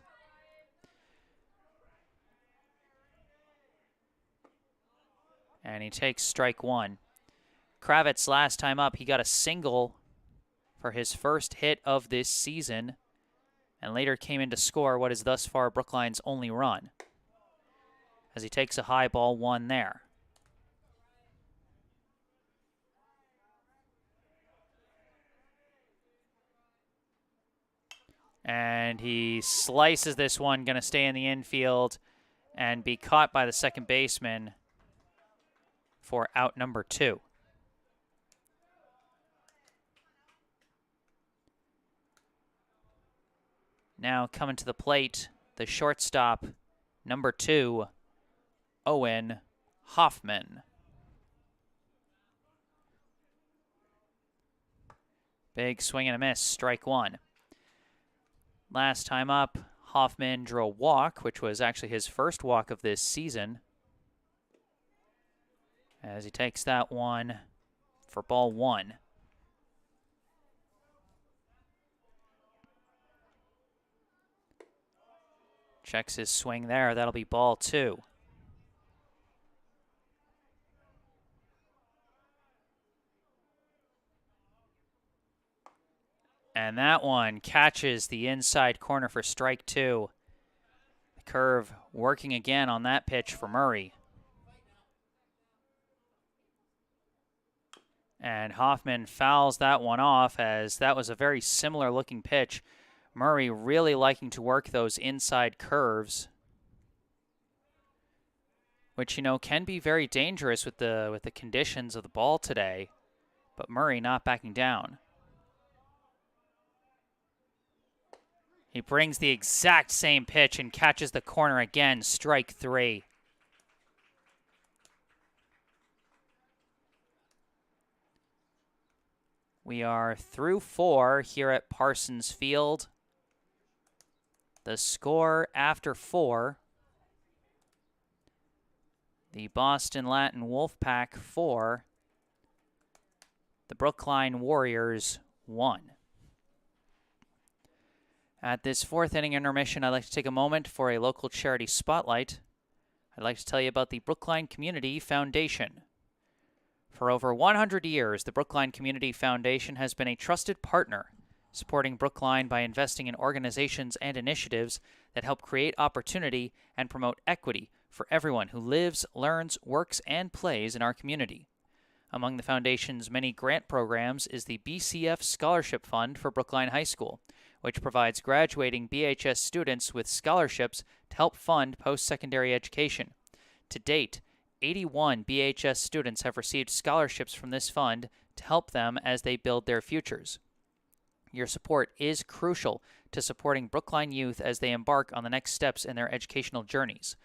And he takes strike 1. Kravitz, last time up, he got a single for his first hit of this season, and later came in to score what is thus far Brookline's only run, as he takes a high ball 1 there. And he slices this one, going to stay in the infield and be caught by the 2nd baseman for out number 2. Now coming to the plate, the shortstop, number 2, Owen Hoffman. Big swing and a miss, strike 1. Last time up, Hoffman drew a walk, which was actually his first walk of this season, as he takes that one for ball 1. Checks his swing there. That'll be ball 2. And that one catches the inside corner for strike 2. The curve working again on that pitch for Murray. And Hoffman fouls that one off, as that was a very similar looking pitch. Murray really liking to work those inside curves, which, can be very dangerous with the conditions of the ball today. But Murray not backing down. He brings the exact same pitch and catches the corner again, strike 3. We are through 4 here at Parsons Field. The score after 4, the Boston Latin Wolfpack 4, the Brookline Warriors 1. At this 4th inning intermission, I'd like to take a moment for a local charity spotlight. I'd like to tell you about the Brookline Community Foundation. For over 100 years, the Brookline Community Foundation has been a trusted partner, supporting Brookline by investing in organizations and initiatives that help create opportunity and promote equity for everyone who lives, learns, works, and plays in our community. Among the foundation's many grant programs is the BCF Scholarship Fund for Brookline High School, which provides graduating BHS students with scholarships to help fund post-secondary education. To date, 81 BHS students have received scholarships from this fund to help them as they build their futures. Your support is crucial to supporting Brookline youth as they embark on the next steps in their educational journeys.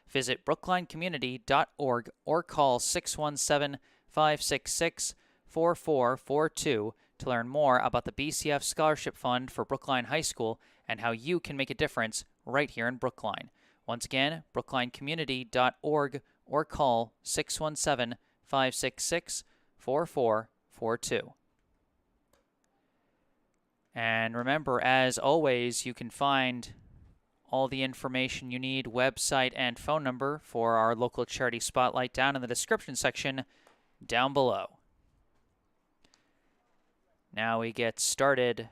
Visit brooklinecommunity.org or call 617-566-4442 to learn more about the BCF Scholarship Fund for Brookline High School and how you can make a difference right here in Brookline. Once again, brooklinecommunity.org or call 617-566-4442. And remember, as always, you can find all the information you need, website and phone number for our local charity spotlight down in the description section down below. Now we get started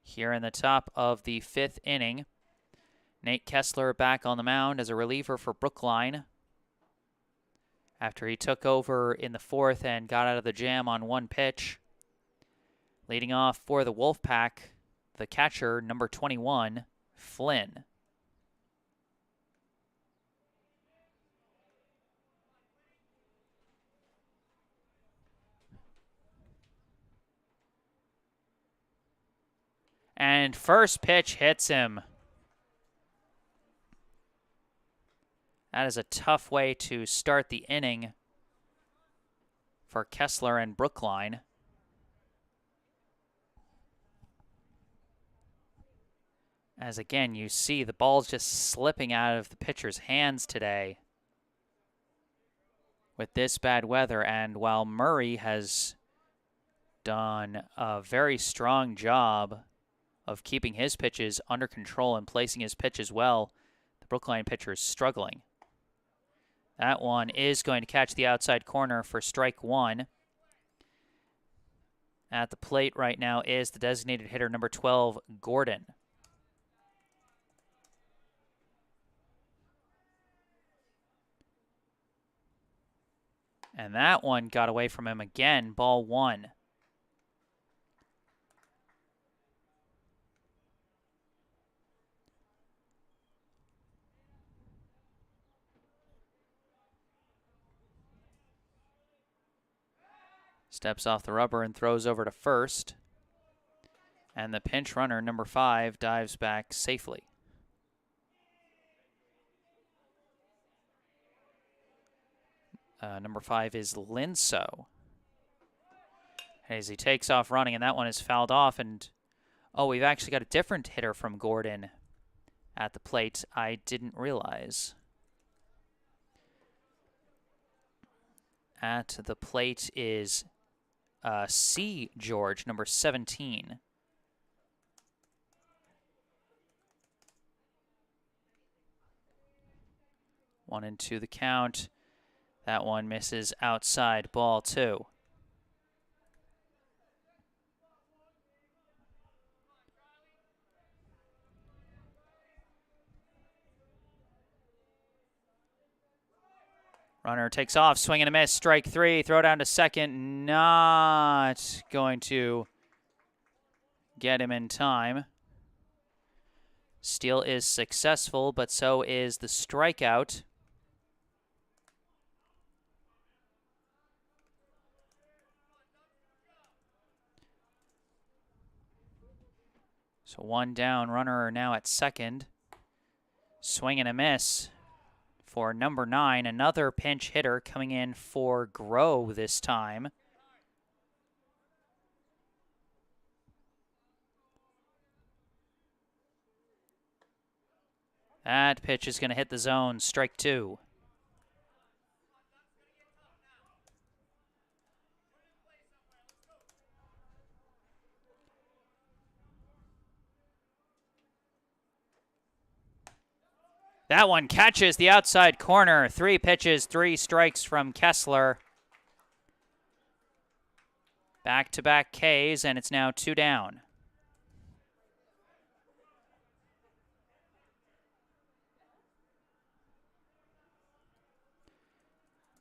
here in the top of the 5th inning. Nate Kessler back on the mound as a reliever for Brookline after he took over in the 4th and got out of the jam on 1 pitch. Leading off for the Wolfpack, the catcher, number 21, Flynn. And first pitch hits him. That is a tough way to start the inning for Kessler and Brookline. As again, you see the ball's just slipping out of the pitcher's hands today with this bad weather. And while Murray has done a very strong job of keeping his pitches under control and placing his pitches well, the Brookline pitcher is struggling. That one is going to catch the outside corner for strike 1. At the plate right now is the designated hitter, number 12, Gordon. And that one got away from him again, ball 1. Steps off the rubber and throws over to first. And the pinch runner, number 5, dives back safely. Number 5 is Linso. As he takes off running, and that one is fouled off. And, oh, we've actually got a different hitter from Gordon at the plate. I didn't realize. At the plate is C. George, number 17. One and two the count. That one misses outside, ball 2. Runner takes off, swing and a miss, strike 3, throw down to second, not going to get him in time. Steal is successful, but so is the strikeout. So one down, runner now at second. Swing and a miss for number 9, another pinch hitter coming in for Grow this time. That pitch is going to hit the zone, strike 2. That one catches the outside corner. 3 pitches, 3 strikes from Kessler. Back-to-back Ks, and it's now 2 down.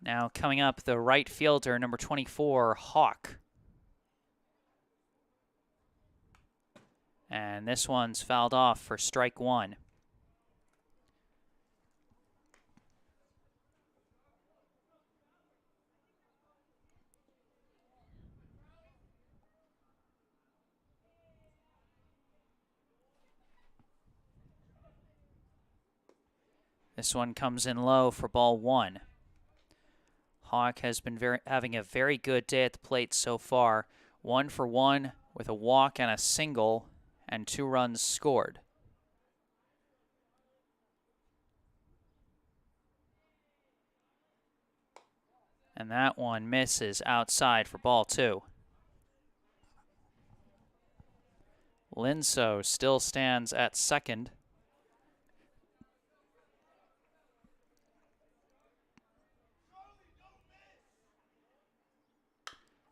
Now coming up, the right fielder, number 24, Hawk. And this one's fouled off for strike 1. This one comes in low for ball 1. Hawk has been having a very good day at the plate so far. 1 for 1 with a walk and a single and 2 runs scored. And that one misses outside for ball 2. Linso still stands at second.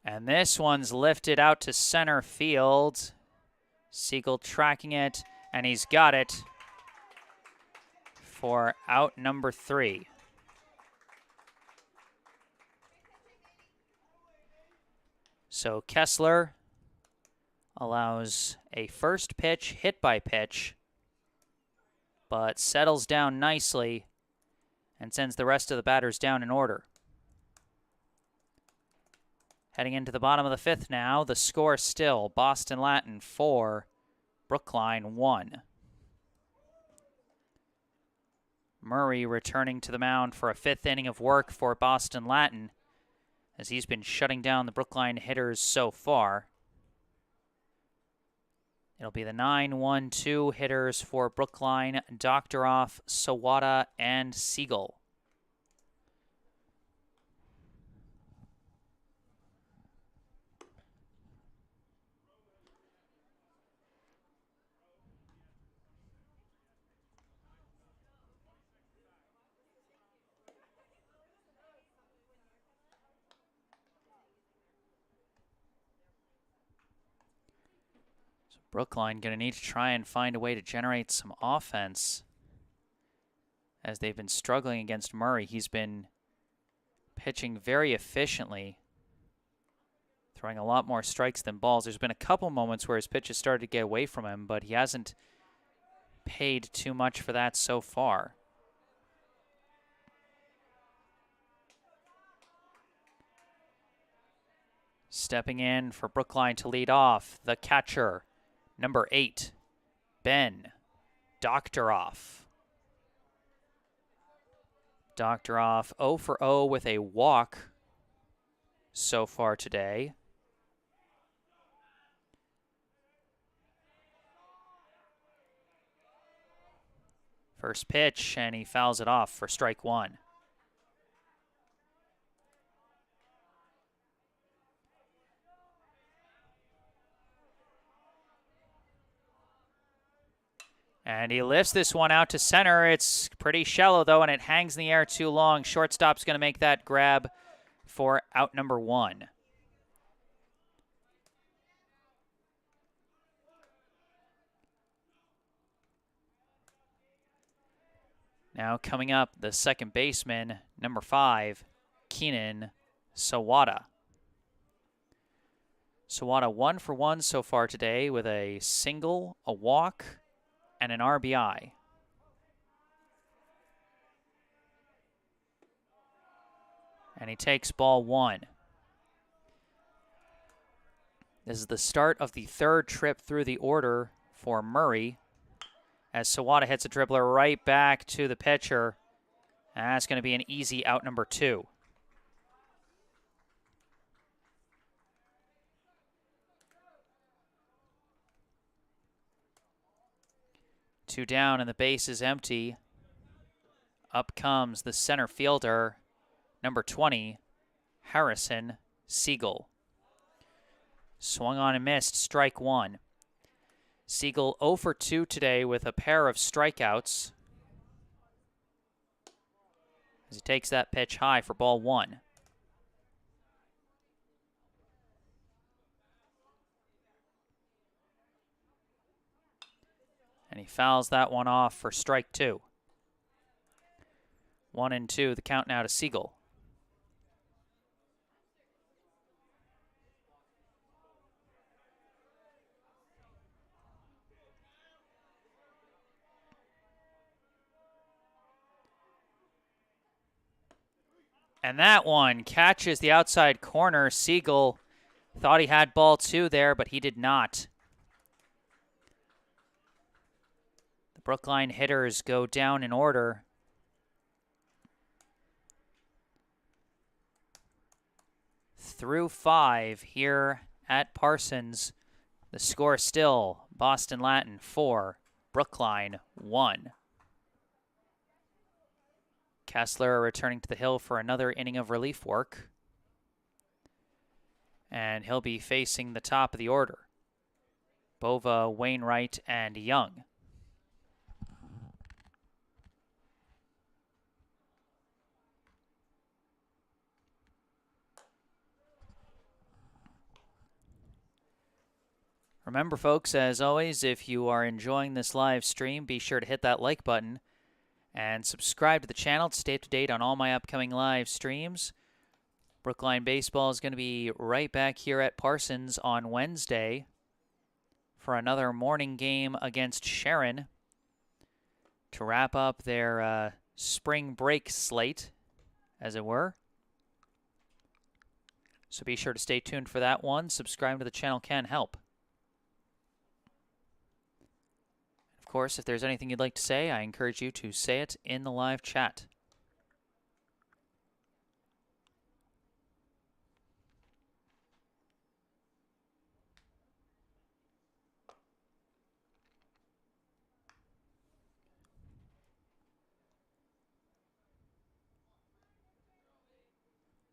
And this one's lifted out to center field. Siegel tracking it, and he's got it for out number 3. So Kessler allows a first pitch hit by pitch, but settles down nicely and sends the rest of the batters down in order. Heading into the bottom of the 5th now, the score still Boston Latin 4, Brookline 1. Murray returning to the mound for a 5th inning of work for Boston Latin, as he's been shutting down the Brookline hitters so far. It'll be the 9-1-2 hitters for Brookline, Doctoroff, Sawada, and Siegel. Brookline going to need to try and find a way to generate some offense, as they've been struggling against Murray. He's been pitching very efficiently, throwing a lot more strikes than balls. There's been a couple moments where his pitches started to get away from him, but he hasn't paid too much for that so far. Stepping in for Brookline to lead off, the catcher, number 8, Ben Doctoroff. Doctoroff 0 for 0 with a walk so far today. First pitch, and he fouls it off for strike 1. And he lifts this one out to center. It's pretty shallow, though, and it hangs in the air too long. Shortstop's going to make that grab for out number 1. Now coming up, the second baseman, number 5, Keenan Sawada. Sawada 1 for 1 so far today with a single, a walk, and an RBI. And he takes ball 1. This is the start of the 3rd trip through the order for Murray, as Sawada hits a dribbler right back to the pitcher, That's going to be an easy out number 2. Two down and the base is empty. Up comes the center fielder, number 20, Harrison Siegel. Swung on and missed, strike 1. Siegel 0 for 2 today with a pair of strikeouts as he takes that pitch high for ball 1. And he fouls that one off for strike 2. 1-2, the count now to Siegel. And that one catches the outside corner. Siegel thought he had ball 2 there, but he did not. The Brookline hitters go down in order. Through 5 here at Parsons. The score still Boston Latin 4, Brookline 1. Kessler returning to the hill for another inning of relief work. And he'll be facing the top of the order. Bova, Wainwright, and Young. Remember, folks, as always, if you are enjoying this live stream, be sure to hit that like button and subscribe to the channel to stay up to date on all my upcoming live streams. Brookline Baseball is going to be right back here at Parsons on Wednesday for another morning game against Sharon to wrap up their spring break slate, as it were. So be sure to stay tuned for that one. Subscribe to the channel can help. Of course, if there's anything you'd like to say, I encourage you to say it in the live chat.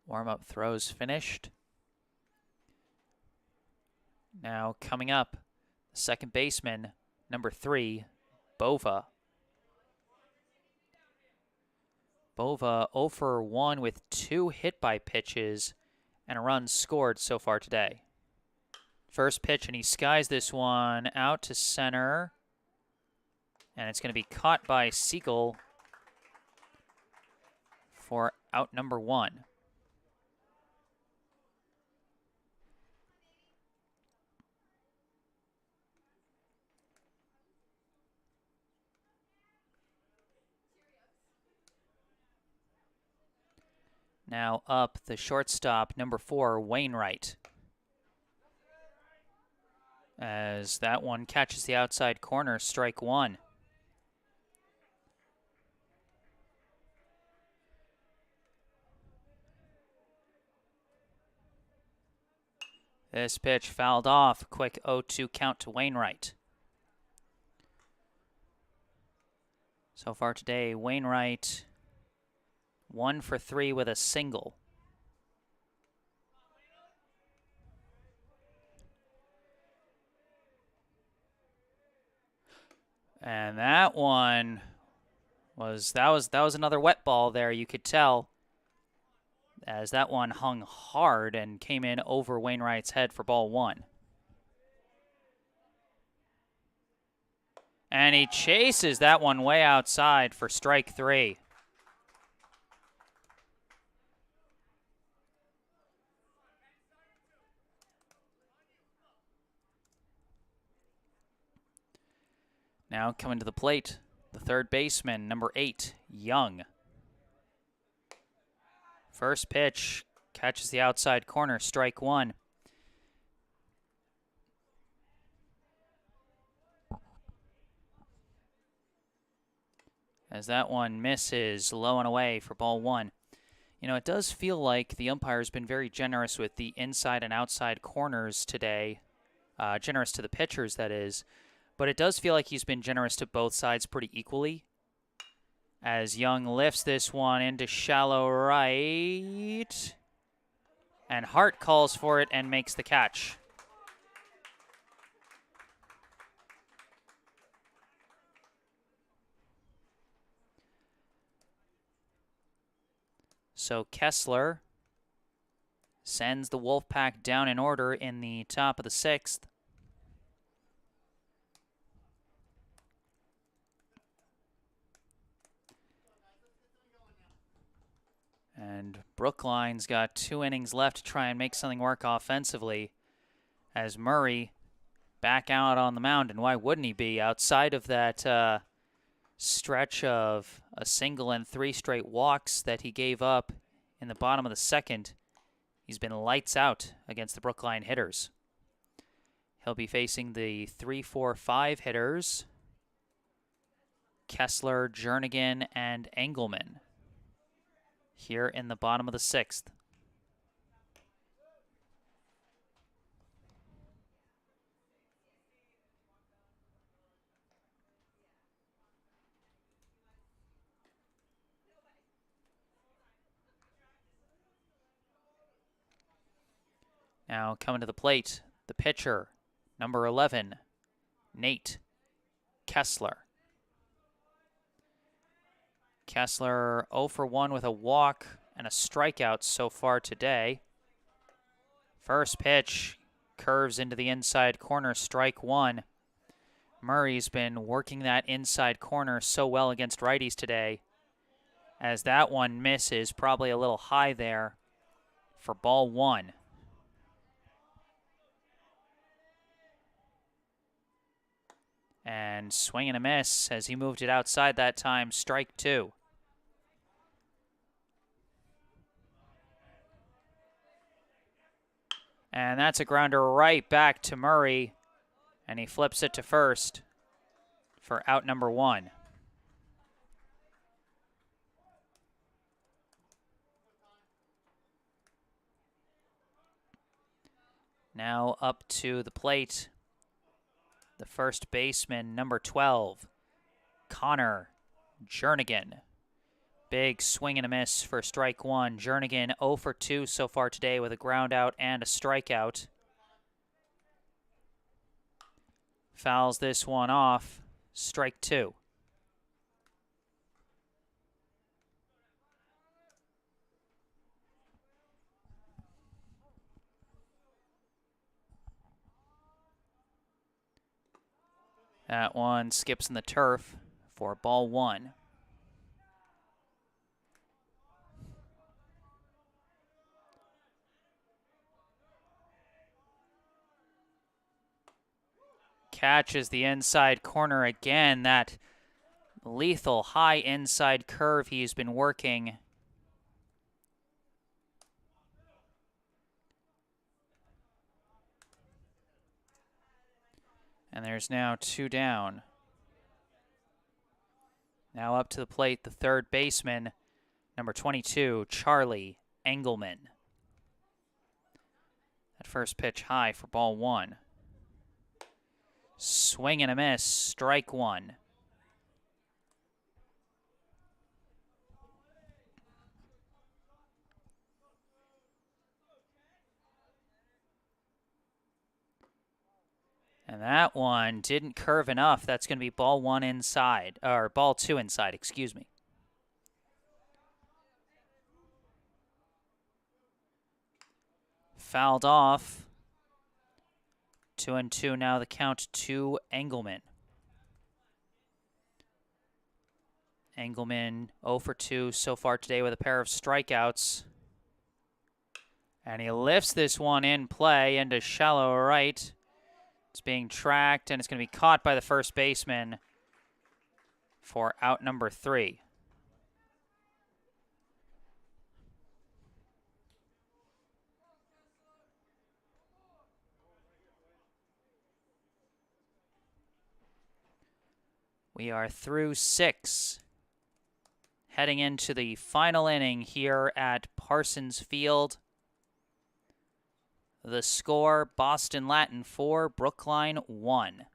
Warm-up throws finished. Now coming up, the second baseman, number 3, Bova. Bova 0 for 1 with 2 hit by pitches and a run scored so far today. First pitch, and he skies this one out to center. And it's going to be caught by Siegel for out number 1. Now up the shortstop, number 4, Wainwright. As that one catches the outside corner, strike 1. This pitch fouled off. Quick 0-2 count to Wainwright. So far today, Wainwright 1 for 3 with a single. And that one was another wet ball there, you could tell, as that one hung hard and came in over Wainwright's head for ball 1. And he chases that one way outside for strike 3. Now coming to the plate, the third baseman, number 8, Young. First pitch catches the outside corner, strike 1. as that one misses low and away for ball one. You know, it does feel like the umpire's been very generous with the inside and outside corners today. Generous to the pitchers, that is. But it does feel like he's been generous to both sides pretty equally. As Young lifts this one into shallow right. And Hart calls for it and makes the catch. So Kessler sends the Wolfpack down in order in the top of the sixth. And Brookline's got 2 innings left to try and make something work offensively, as Murray back out on the mound. And why wouldn't he be? Outside of that stretch of a single and 3 straight walks that he gave up in the bottom of the second, he's been lights out against the Brookline hitters. He'll be facing the 3-4-5 hitters, Kessler, Jernigan, and Engelman, here in the bottom of the sixth. Now coming to the plate, the pitcher, number 11, Nate Kessler. Kessler 0 for 1 with a walk and a strikeout so far today. First pitch curves into the inside corner, strike one. Murray's been working that inside corner so well against righties today, as that one misses, probably a little high there for ball one. And swing and a miss as he moved it outside that time, strike two. And that's a grounder right back to Murray, and he flips it to first for out number one. Now up to the plate, the first baseman, number 12, Connor Jernigan. Big swing and a miss for strike one. Jernigan 0 for 2 so far today with a ground out and a strikeout. Fouls this one off, strike two. That one skips in the turf for ball one. Catches the inside corner again. That lethal high inside curve he's been working. And there's now 2 down. Now up to the plate, the third baseman, number 22, Charlie Engelman. That first pitch high for ball one. Swing and a miss, strike one. And that one didn't curve enough. That's going to be ball one inside, or ball two inside, excuse me. Fouled off. 2-2 now, the count to Engelman. Engelman 0 for 2 so far today with a pair of strikeouts. And he lifts this one in play into shallow right. It's being tracked, and it's going to be caught by the first baseman for out number 3. We are through 6 heading into the final inning here at Parsons Field. The score, Boston Latin 4, Brookline 1.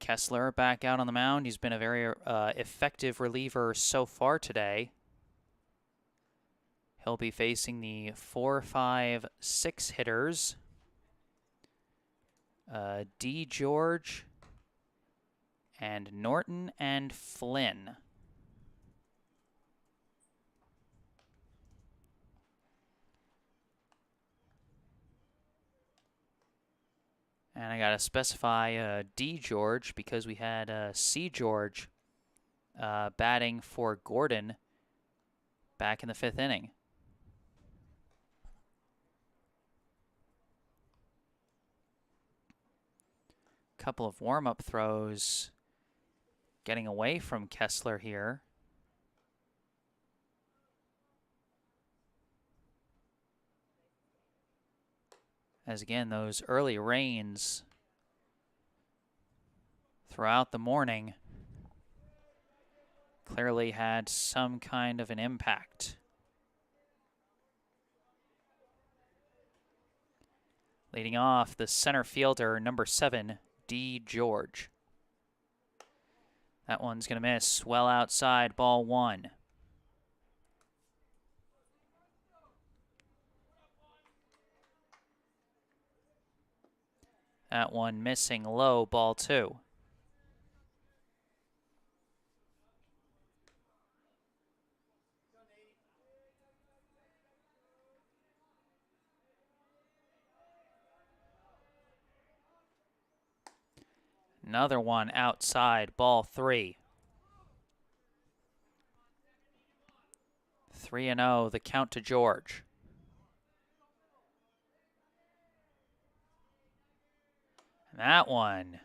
Kessler back out on the mound. He's been a very effective reliever so far today. He'll be facing the 4, 5, 6 hitters. D. George and Norton and Flynn. And I got to specify D. George because we had C. George batting for Gordon back in the 5th inning. Couple of warm-up throws getting away from Kessler here. As again, those early rains throughout the morning clearly had some kind of an impact. Leading off, the center fielder, number 7, D. George. That one's going to miss. Well outside, ball 1. That one missing low, ball 2. Another one outside, ball 3. 3-0, the count to George. And that one,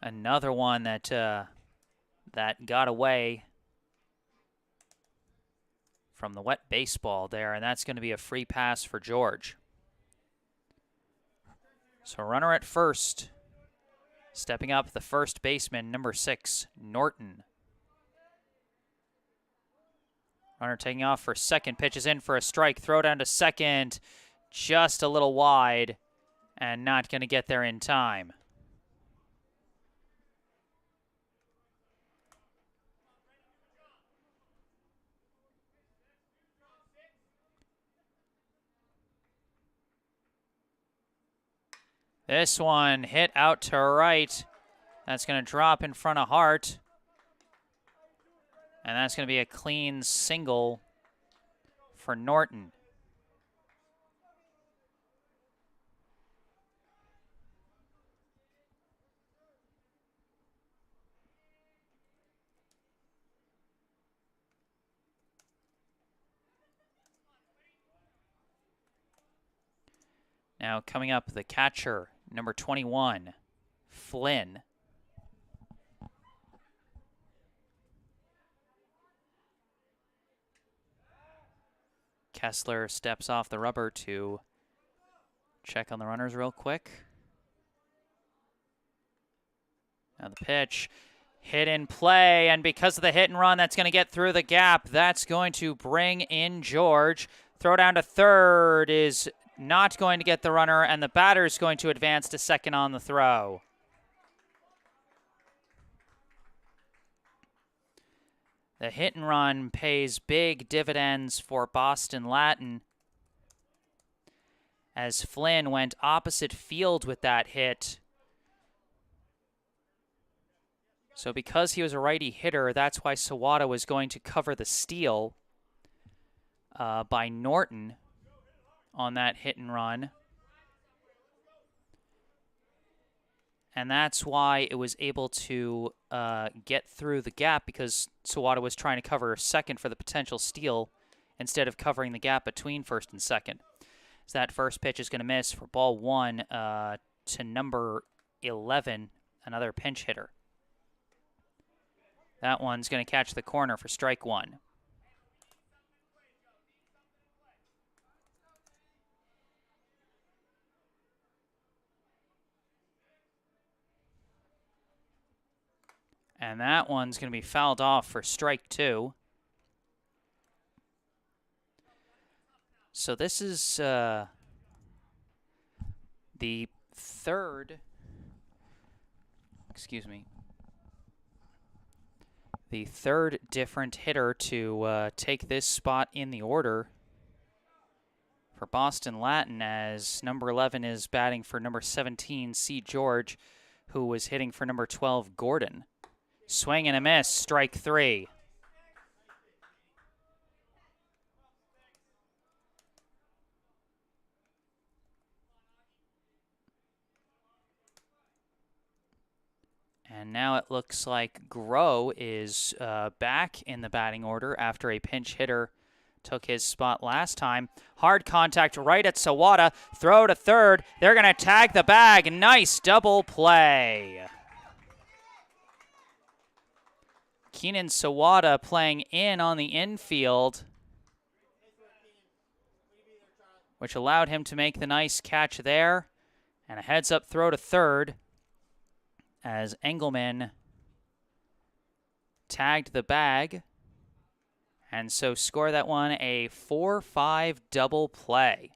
another one that that got away from the wet baseball there, and that's going to be a free pass for George. So runner at first. Stepping up, the first baseman, number 6, Norton. Runner taking off for second, pitches in for a strike, throw down to second, just a little wide, and not going to get there in time. This one hit out to right. That's going to drop in front of Hart. And that's going to be a clean single for Norton. Now coming up, the catcher, number 21, Flynn. Kessler steps off the rubber to check on the runners real quick. Now the pitch, hit in play, and because of the hit and run, that's going to get through the gap. That's going to bring in George. Throw down to third is not going to get the runner, and the batter is going to advance to second on the throw. The hit and run pays big dividends for Boston Latin, as Flynn went opposite field with that hit. So because he was a righty hitter, that's why Sawada was going to cover the steal by Norton on that hit and run. And that's why it was able to get through the gap, because Sawada was trying to cover second for the potential steal instead of covering the gap between first and second. So that first pitch is going to miss for ball 1 to number 11, another pinch hitter. That one's going to catch the corner for strike 1. And that one's going to be fouled off for strike 2. So this is the third, the third different hitter to take this spot in the order for Boston Latin, as number 11 is batting for number 17, C. George, who was hitting for number 12, Gordon. Swing and a miss, strike 3. And now it looks like Groh is back in the batting order after a pinch hitter took his spot last time. Hard contact right at Sawada. Throw to third. They're going to tag the bag. Nice double play. Keenan Sawada playing in on the infield, which allowed him to make the nice catch there. And a heads-up throw to third as Engelman tagged the bag. And so score that one a 4-5 double play.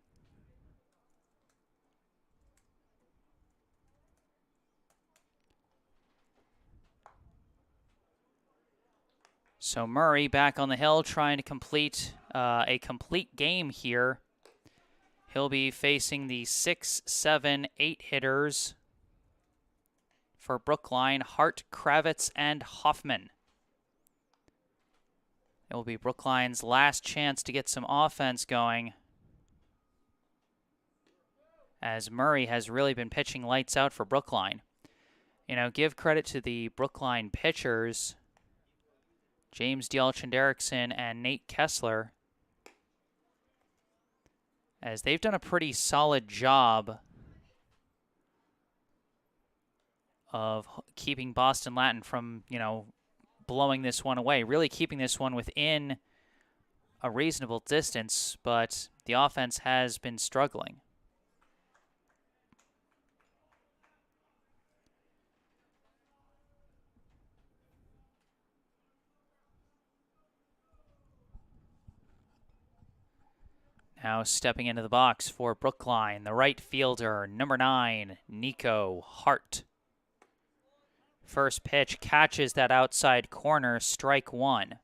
So Murray back on the hill trying to complete a complete game here. He'll be facing the 6, 7, 8 hitters for Brookline, Hart, Kravitz, and Hoffman. It will be Brookline's last chance to get some offense going, as Murray has really been pitching lights out for Brookline. You know, give credit to the Brookline pitchers, James Dialchin-Derrickson and Nate Kessler, as they've done a pretty solid job of keeping Boston Latin from, blowing this one away, really keeping this one within a reasonable distance, but the offense has been struggling. Now stepping into the box for Brookline, the right fielder, number 9, Nico Hart. First pitch catches that outside corner, strike 1.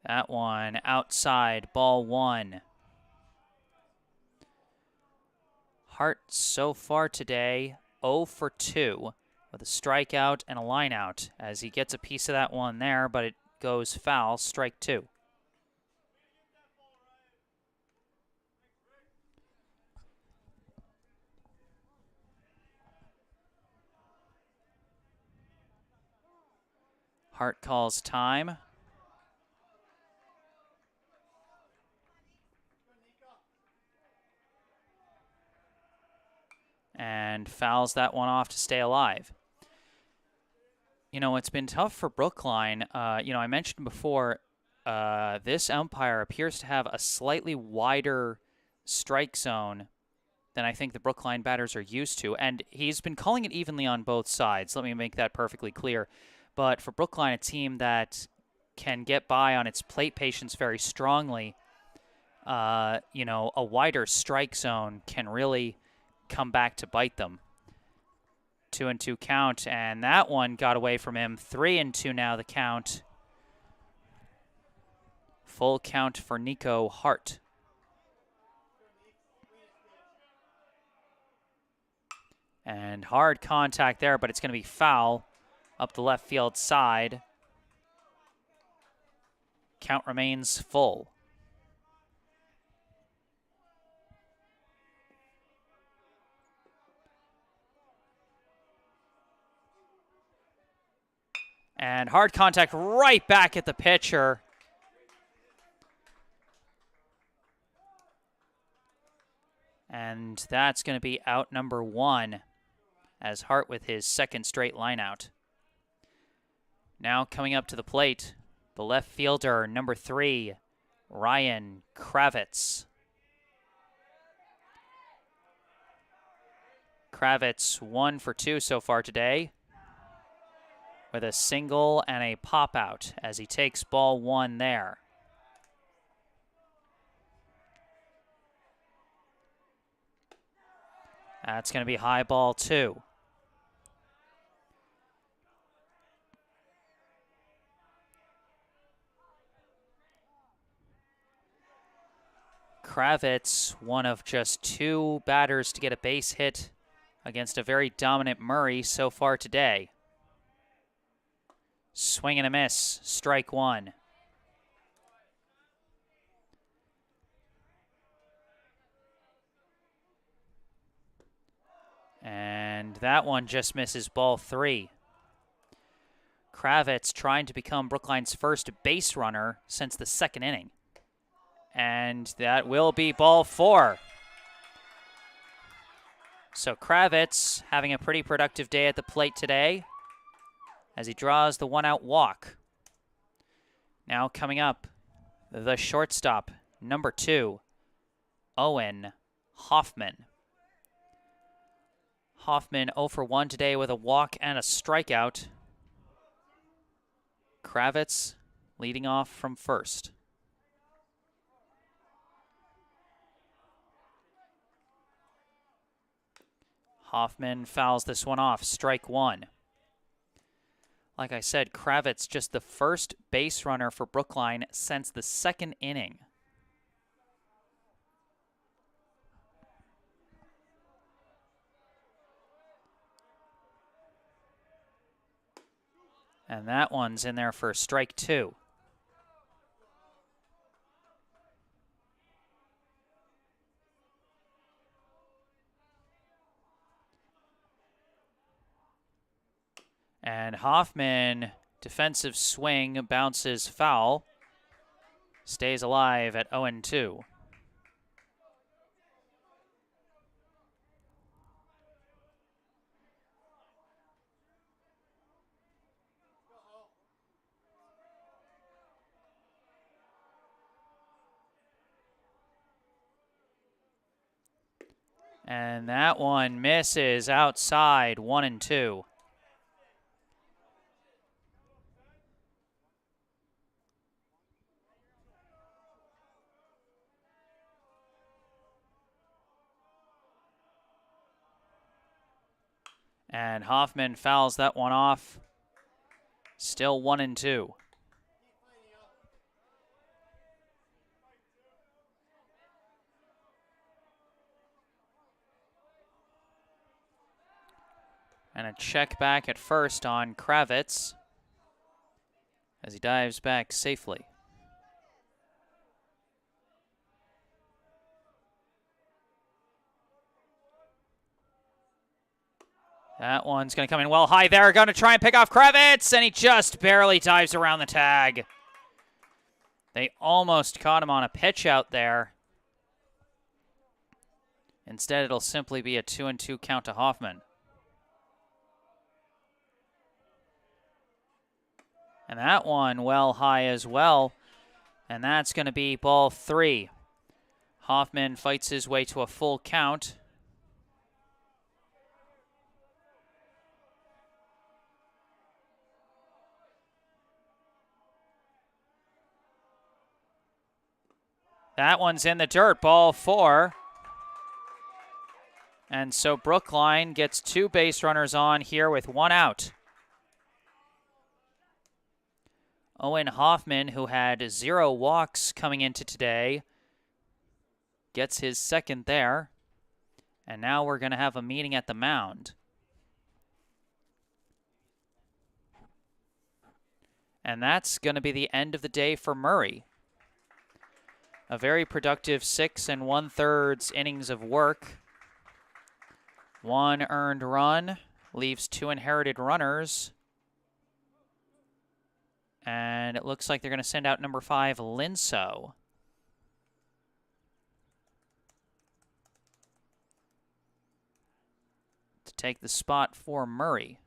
That one outside, ball 1. Hart so far today, 0 for 2, with a strikeout and a lineout, as he gets a piece of that one there, but it goes foul, strike 2. Hart calls time. And fouls that one off to stay alive. It's been tough for Brookline. I mentioned before, this umpire appears to have a slightly wider strike zone than I think the Brookline batters are used to. And he's been calling it evenly on both sides. Let me make that perfectly clear. But for Brookline, a team that can get by on its plate patience very strongly, a wider strike zone can really come back to bite them. 2-2 count, and that one got away from him. 3-2 now the count. Full count for Nico Hart. And hard contact there, but it's going to be foul up the left field side. Count remains full. And hard contact right back at the pitcher. And that's going to be out number 1, as Hart with his second straight lineout. Now coming up to the plate, the left fielder, number 3, Ryan Kravitz. Kravitz 1 for 2 so far today, with a single and a pop out as he takes ball 1 there. That's going to be high ball 2. Kravitz, one of just 2 batters to get a base hit against a very dominant Murray so far today. Swing and a miss, strike 1. And that one just misses ball 3. Kravitz trying to become Brookline's first base runner since the 2nd inning. And that will be ball 4. So Kravitz having a pretty productive day at the plate today as he draws the 1-out walk. Now coming up, the shortstop, number 2, Owen Hoffman. Hoffman 0 for 1 today with a walk and a strikeout. Kravitz leading off from first. Hoffman fouls this one off, strike 1. Like I said, Kravitz just the first base runner for Brookline since the 2nd inning. And that one's in there for strike 2. And Hoffman, defensive swing, bounces foul. Stays alive at 0-2. And that one misses outside, 1-2. And Hoffman fouls that one off. Still 1-2. And a check back at first on Kravitz as he dives back safely. That one's going to come in well high there. Going to try and pick off Kravitz, and he just barely dives around the tag. They almost caught him on a pitch out there. Instead, it'll simply be a 2-2 count to Hoffman. And that one well high as well. And that's going to be ball 3. Hoffman fights his way to a full count. That one's in the dirt, ball 4. And so Brookline gets 2 base runners on here with 1 out. Owen Hoffman, who had 0 walks coming into today, gets his 2nd there. And now we're going to have a meeting at the mound. And that's going to be the end of the day for Murray. A very productive 6 1/3 innings of work. 1 earned run, leaves 2 inherited runners. And it looks like they're going to send out number 5, Linso. To take the spot for Murray.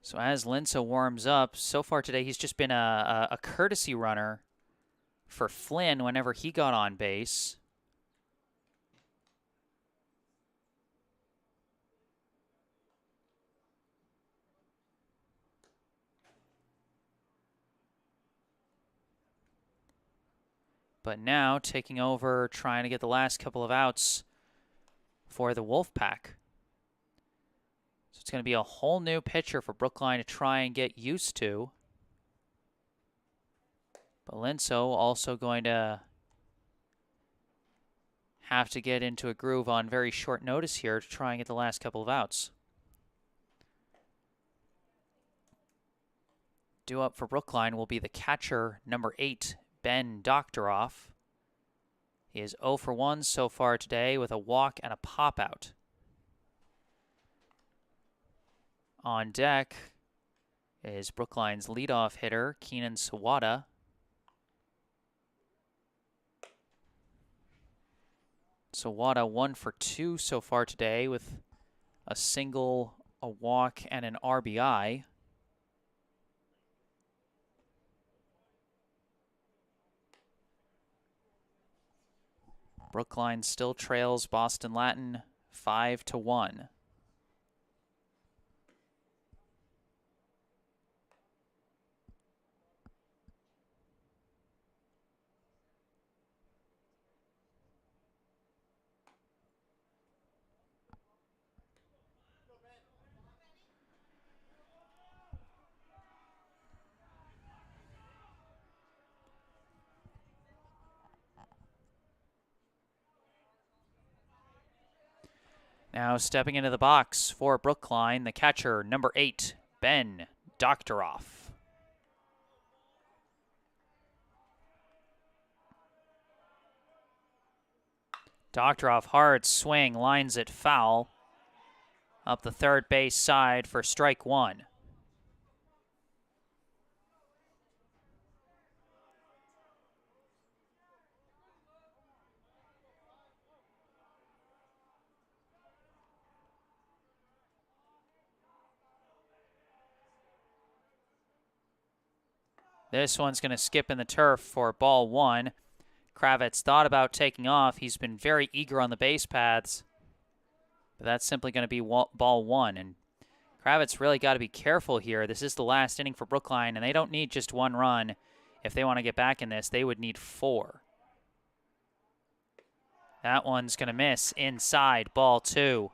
So as Linso warms up, so far today he's just been a courtesy runner for Flynn whenever he got on base. But now taking over, trying to get the last couple of outs for the Wolfpack. So it's going to be a whole new pitcher for Brookline to try and get used to. But Linso also going to have to get into a groove on very short notice here to try and get the last couple of outs. Due up for Brookline will be the catcher, number 8, Ben Doctoroff. He is 0 for 1 so far today with a walk and a pop-out. On deck is Brookline's leadoff hitter, Keenan Sawada. Sawada 1 for 2 so far today with a single, a walk, and an RBI. Brookline still trails Boston Latin 5-1. Now stepping into the box for Brookline, the catcher, number 8, Ben Doctoroff. Doctoroff, hard swing, lines it foul. Up the third base side for strike 1. This one's going to skip in the turf for ball 1. Kravitz thought about taking off. He's been very eager on the base paths. But that's simply going to be ball 1. And Kravitz really got to be careful here. This is the last inning for Brookline, and they don't need just 1 run. If they want to get back in this, they would need 4. That one's going to miss inside, ball 2.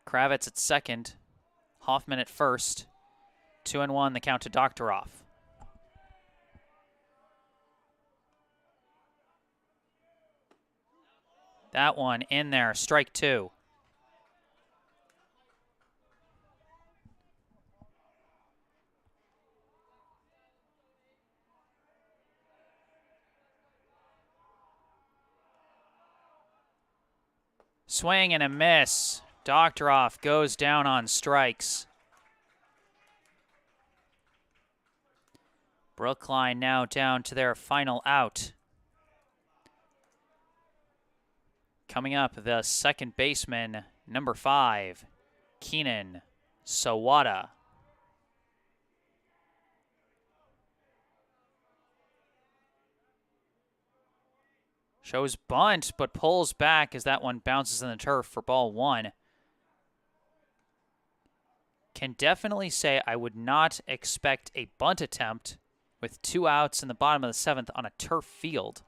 Kravitz at second. Hoffman at first. 2-1, the count to Doctoroff. That one in there, strike 2. Swing and a miss. Doctoroff goes down on strikes. Brookline now down to their final out. Coming up, the second baseman, number 5, Keenan Sawada. Shows bunt, but pulls back as that one bounces in the turf for ball 1. Can definitely say I would not expect a bunt attempt with 2 outs in the bottom of the 7th on a turf field.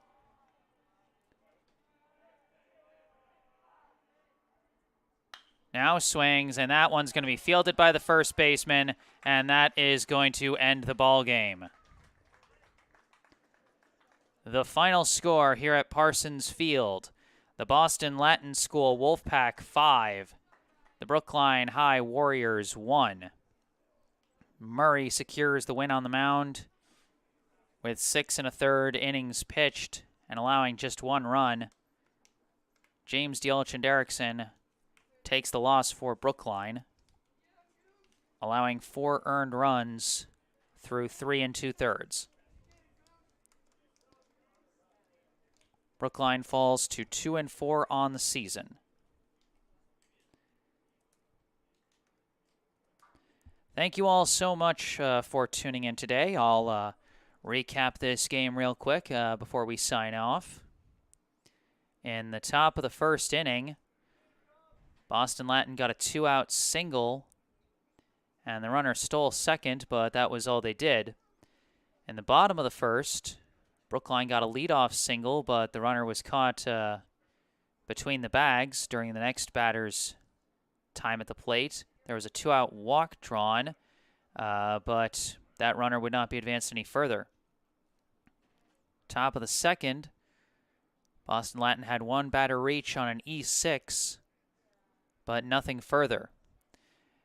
Now swings, and that one's going to be fielded by the first baseman, and that is going to end the ball game. The final score here at Parsons Field, the Boston Latin School Wolfpack 5, the Brookline High Warriors 1. Murray secures the win on the mound with 6 1/3 innings pitched and allowing just 1 run. James Dielchen-Derrickson takes the loss for Brookline, allowing 4 earned runs through 3 2/3. Brookline falls to 2-4 on the season. Thank you all so much for tuning in today. I'll recap this game real quick before we sign off. In the top of the first inning, Boston Latin got a 2-out single, and the runner stole second, but that was all they did. In the bottom of the first, Brookline got a leadoff single, but the runner was caught between the bags during the next batter's time at the plate. There was a 2-out walk drawn, but that runner would not be advanced any further. Top of the second, Boston Latin had one batter reach on an E6, but nothing further.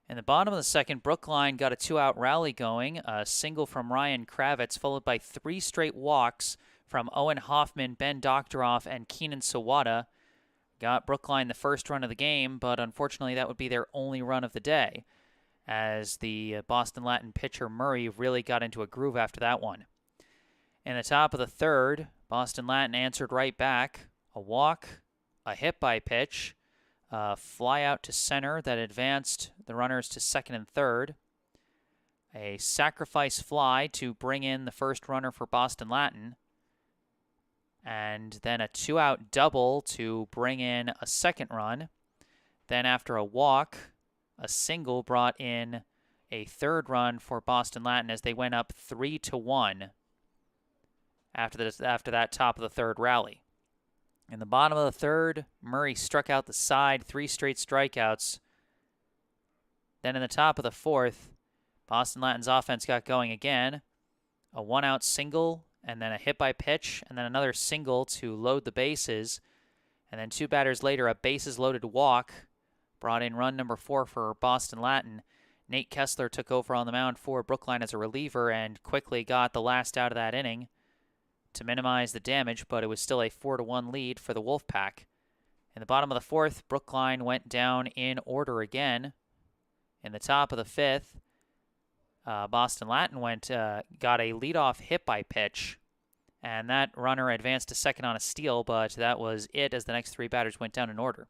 In the bottom of the second, Brookline got a 2-out rally going, a single from Ryan Kravitz, followed by 3 straight walks from Owen Hoffman, Ben Doctoroff, and Keenan Sawada. Got Brookline the first run of the game, but unfortunately that would be their only run of the day, as the Boston Latin pitcher Murray really got into a groove after that one. In the top of the third, Boston Latin answered right back. A walk, a hit by pitch, a fly out to center that advanced the runners to second and third, a sacrifice fly to bring in the first runner for Boston Latin, and then a 2-out double to bring in a second run. Then after a walk, a single brought in a third run for Boston Latin as they went up 3-1 after that top of the third rally. In the bottom of the third, Murray struck out the side, 3 straight strikeouts. Then in the top of the fourth, Boston Latin's offense got going again. A 1-out single, and then a hit by pitch, and then another single to load the bases. And then 2 batters later, a bases-loaded walk brought in run number 4 for Boston Latin. Nate Kessler took over on the mound for Brookline as a reliever and quickly got the last out of that inning to minimize the damage, but it was still a 4-1 lead for the Wolfpack. In the bottom of the fourth, Brookline went down in order again. In the top of the fifth, Boston Latin got a leadoff hit by pitch, and that runner advanced to second on a steal, but that was it as the next 3 batters went down in order.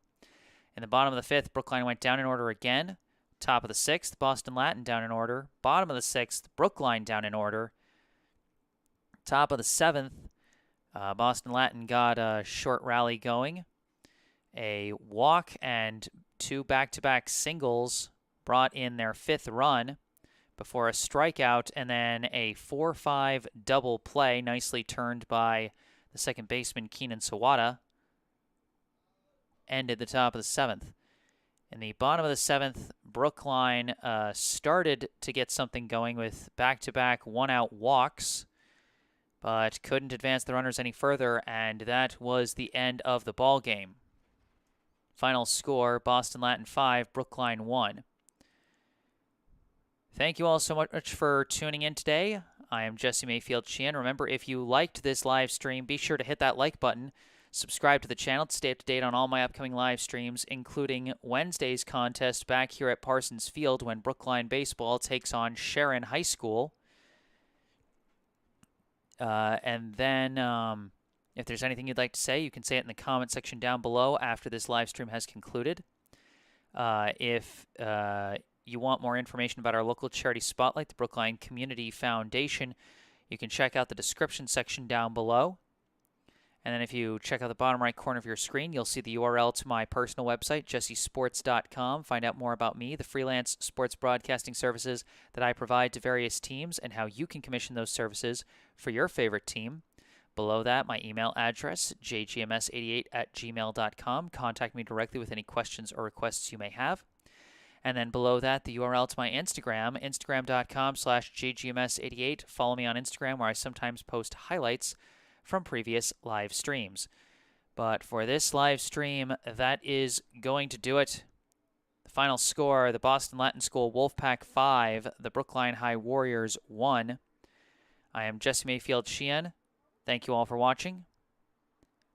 In the bottom of the fifth, Brookline went down in order again. Top of the sixth, Boston Latin down in order. Bottom of the sixth, Brookline down in order. Top of the seventh, Boston Latin got a short rally going. A walk and 2 back-to-back singles brought in their 5th run before a strikeout and then a 4-5 double play, nicely turned by the second baseman Keenan Sawada, ended the top of the 7th. In the bottom of the 7th, Brookline started to get something going with back-to-back 1-out walks, but couldn't advance the runners any further, and that was the end of the ball game. Final score, Boston Latin 5, Brookline 1. Thank you all so much for tuning in today. I am Jesse Mayfield-Sheehan. Remember, if you liked this live stream, be sure to hit that like button. Subscribe to the channel to stay up to date on all my upcoming live streams, including Wednesday's contest back here at Parsons Field when Brookline Baseball takes on Sharon High School. And then if there's anything you'd like to say, you can say it in the comment section down below after this live stream has concluded. If you want more information about our local charity spotlight, the Brookline Community Foundation, you can check out the description section down below. And then if you check out the bottom right corner of your screen, you'll see the URL to my personal website, jessesports.com. Find out more about me, the freelance sports broadcasting services that I provide to various teams, and how you can commission those services for your favorite team. Below that, my email address, jgms88@gmail.com. Contact me directly with any questions or requests you may have. And then below that, the URL to my Instagram, instagram.com/jgms88. Follow me on Instagram, where I sometimes post highlights from previous live streams. But for this live stream, that is going to do it. The final score, the Boston Latin School Wolfpack 5, the Brookline High Warriors 1. I am Jesse Mayfield-Sheehan. Thank you all for watching,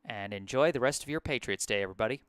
and enjoy the rest of your Patriots Day, everybody.